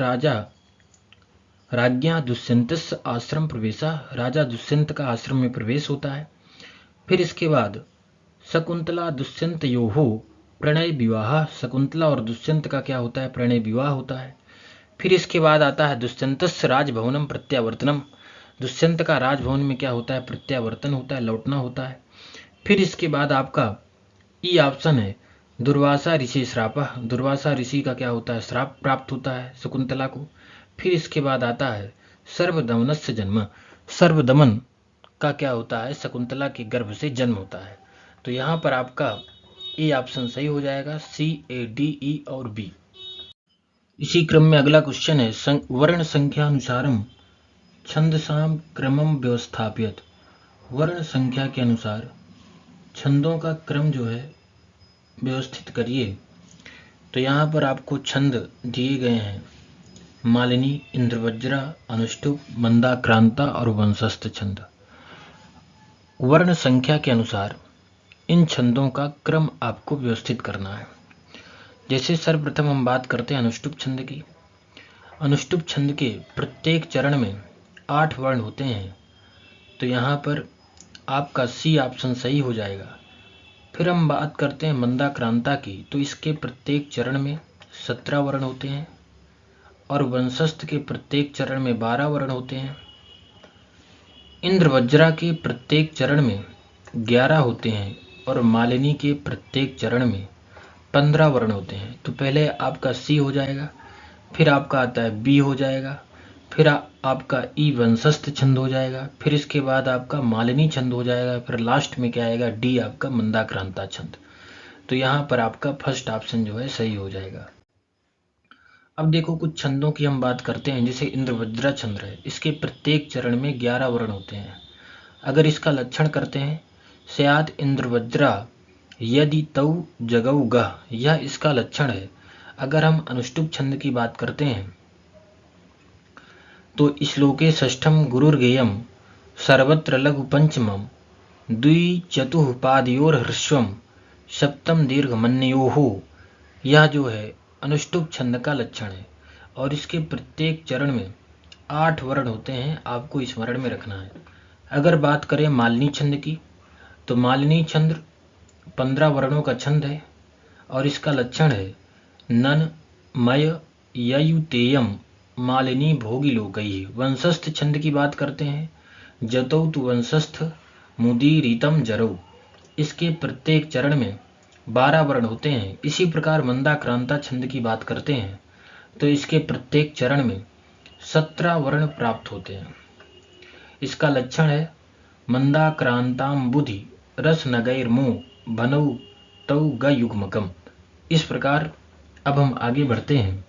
राज्ञा दुष्यंतस्य आश्रम प्रवेशा। राजा दुष्यंत का आश्रम में प्रवेश होता है। फिर इसके बाद शकुंतला दुष्यंत योहो प्रणय विवाह। शकुंतला और दुष्यंत का क्या होता है, प्रणय विवाह होता है। फिर इसके बाद आता है दुष्यंतस्य राजभवनम प्रत्यावर्तनम। दुष्यंत का राजभवन में क्या होता है, प्रत्यावर्तन होता है, लौटना होता है। फिर इसके बाद आपका ई ऑप्शन है दुर्वासा ऋषि श्राप। दुर्वासा ऋषि का क्या होता है, श्राप प्राप्त होता है शकुंतला को। फिर इसके बाद आता है सर्वदमनस्य जन्म। सर्वदमन का क्या होता है, शकुंतला के गर्भ से जन्म होता है। तो यहाँ पर आपका ए ऑप्शन सही हो जाएगा, सी, ए, डी, ई और बी। इसी क्रम में अगला क्वेश्चन है, वर्ण संख्या अनुसारम छंदसाम क्रमम व्यवस्थापित। वर्ण संख्या के अनुसार छंदों का क्रम जो है व्यवस्थित करिए। तो यहाँ पर आपको छंद दिए गए हैं, मालिनी, इंद्रवज्रा, अनुष्टुप, मंदाक्रांता और वंशस्थ छंद। वर्ण संख्या के अनुसार इन छंदों का क्रम आपको व्यवस्थित करना है। जैसे सर्वप्रथम हम बात करते हैं अनुष्टुप छंद की। अनुष्टुप छंद के प्रत्येक चरण में 8 वर्ण होते हैं। तो यहाँ पर आपका सी ऑप्शन सही हो जाएगा। फिर हम बात करते हैं मंदाक्रांता की। तो इसके प्रत्येक चरण में 17 वर्ण होते हैं और वंशस्थ के प्रत्येक चरण में 12 वर्ण होते हैं। इंद्रवज्रा के प्रत्येक चरण में 11 होते हैं और मालिनी के प्रत्येक चरण में 15 वर्ण होते हैं। तो पहले आपका सी हो जाएगा, फिर आपका आता है बी हो जाएगा, फिर आपका ई वंशस्थ छंद हो जाएगा, फिर इसके बाद आपका मालिनी छंद हो जाएगा, फिर लास्ट में क्या आएगा, डी आपका मंदाक्रांता छंद। तो यहाँ पर आपका फर्स्ट ऑप्शन जो है सही हो जाएगा। अब देखो कुछ छंदों की हम बात करते हैं। जैसे इंद्रवज्रा छंद है, इसके प्रत्येक चरण में 11 वर्ण होते हैं। अगर इसका लक्षण करते हैं, स्यात् इंद्रवज्रा यदि तौ जगौ गः, यह इसका लक्षण है। अगर हम अनुष्टुप छंद की बात करते हैं तो श्लोके षष्ठम गुरुर्गेयम सर्वत्र लघु पंचमम द्विचतुः पादयोर ह्रस्वम सप्तम दीर्घ मन्योः। यह जो है अनुष्टुप छंद का लक्षण है और इसके प्रत्येक चरण में 8 वर्ण होते हैं, आपको स्मरण में रखना है। अगर बात करें मालिनी छंद की, तो मालिनी छंद 15 वर्णों का छंद है और इसका लक्षण है नन मय ययुतेयम मालिनी भोगी लोकैः। वंशस्थ छंद की बात करते हैं, जतौ तु वंशस्थ मुदीरितम जरौ। इसके प्रत्येक चरण में 12 वर्ण होते हैं। इसी प्रकार मंदाक्रांता छंद की बात करते हैं तो इसके प्रत्येक चरण में 17 वर्ण प्राप्त होते हैं। इसका लक्षण है मंदाक्रांताम बुधि रस नगैर्मो भनौ तौ ग युग्मकम। इस प्रकार अब हम आगे बढ़ते हैं।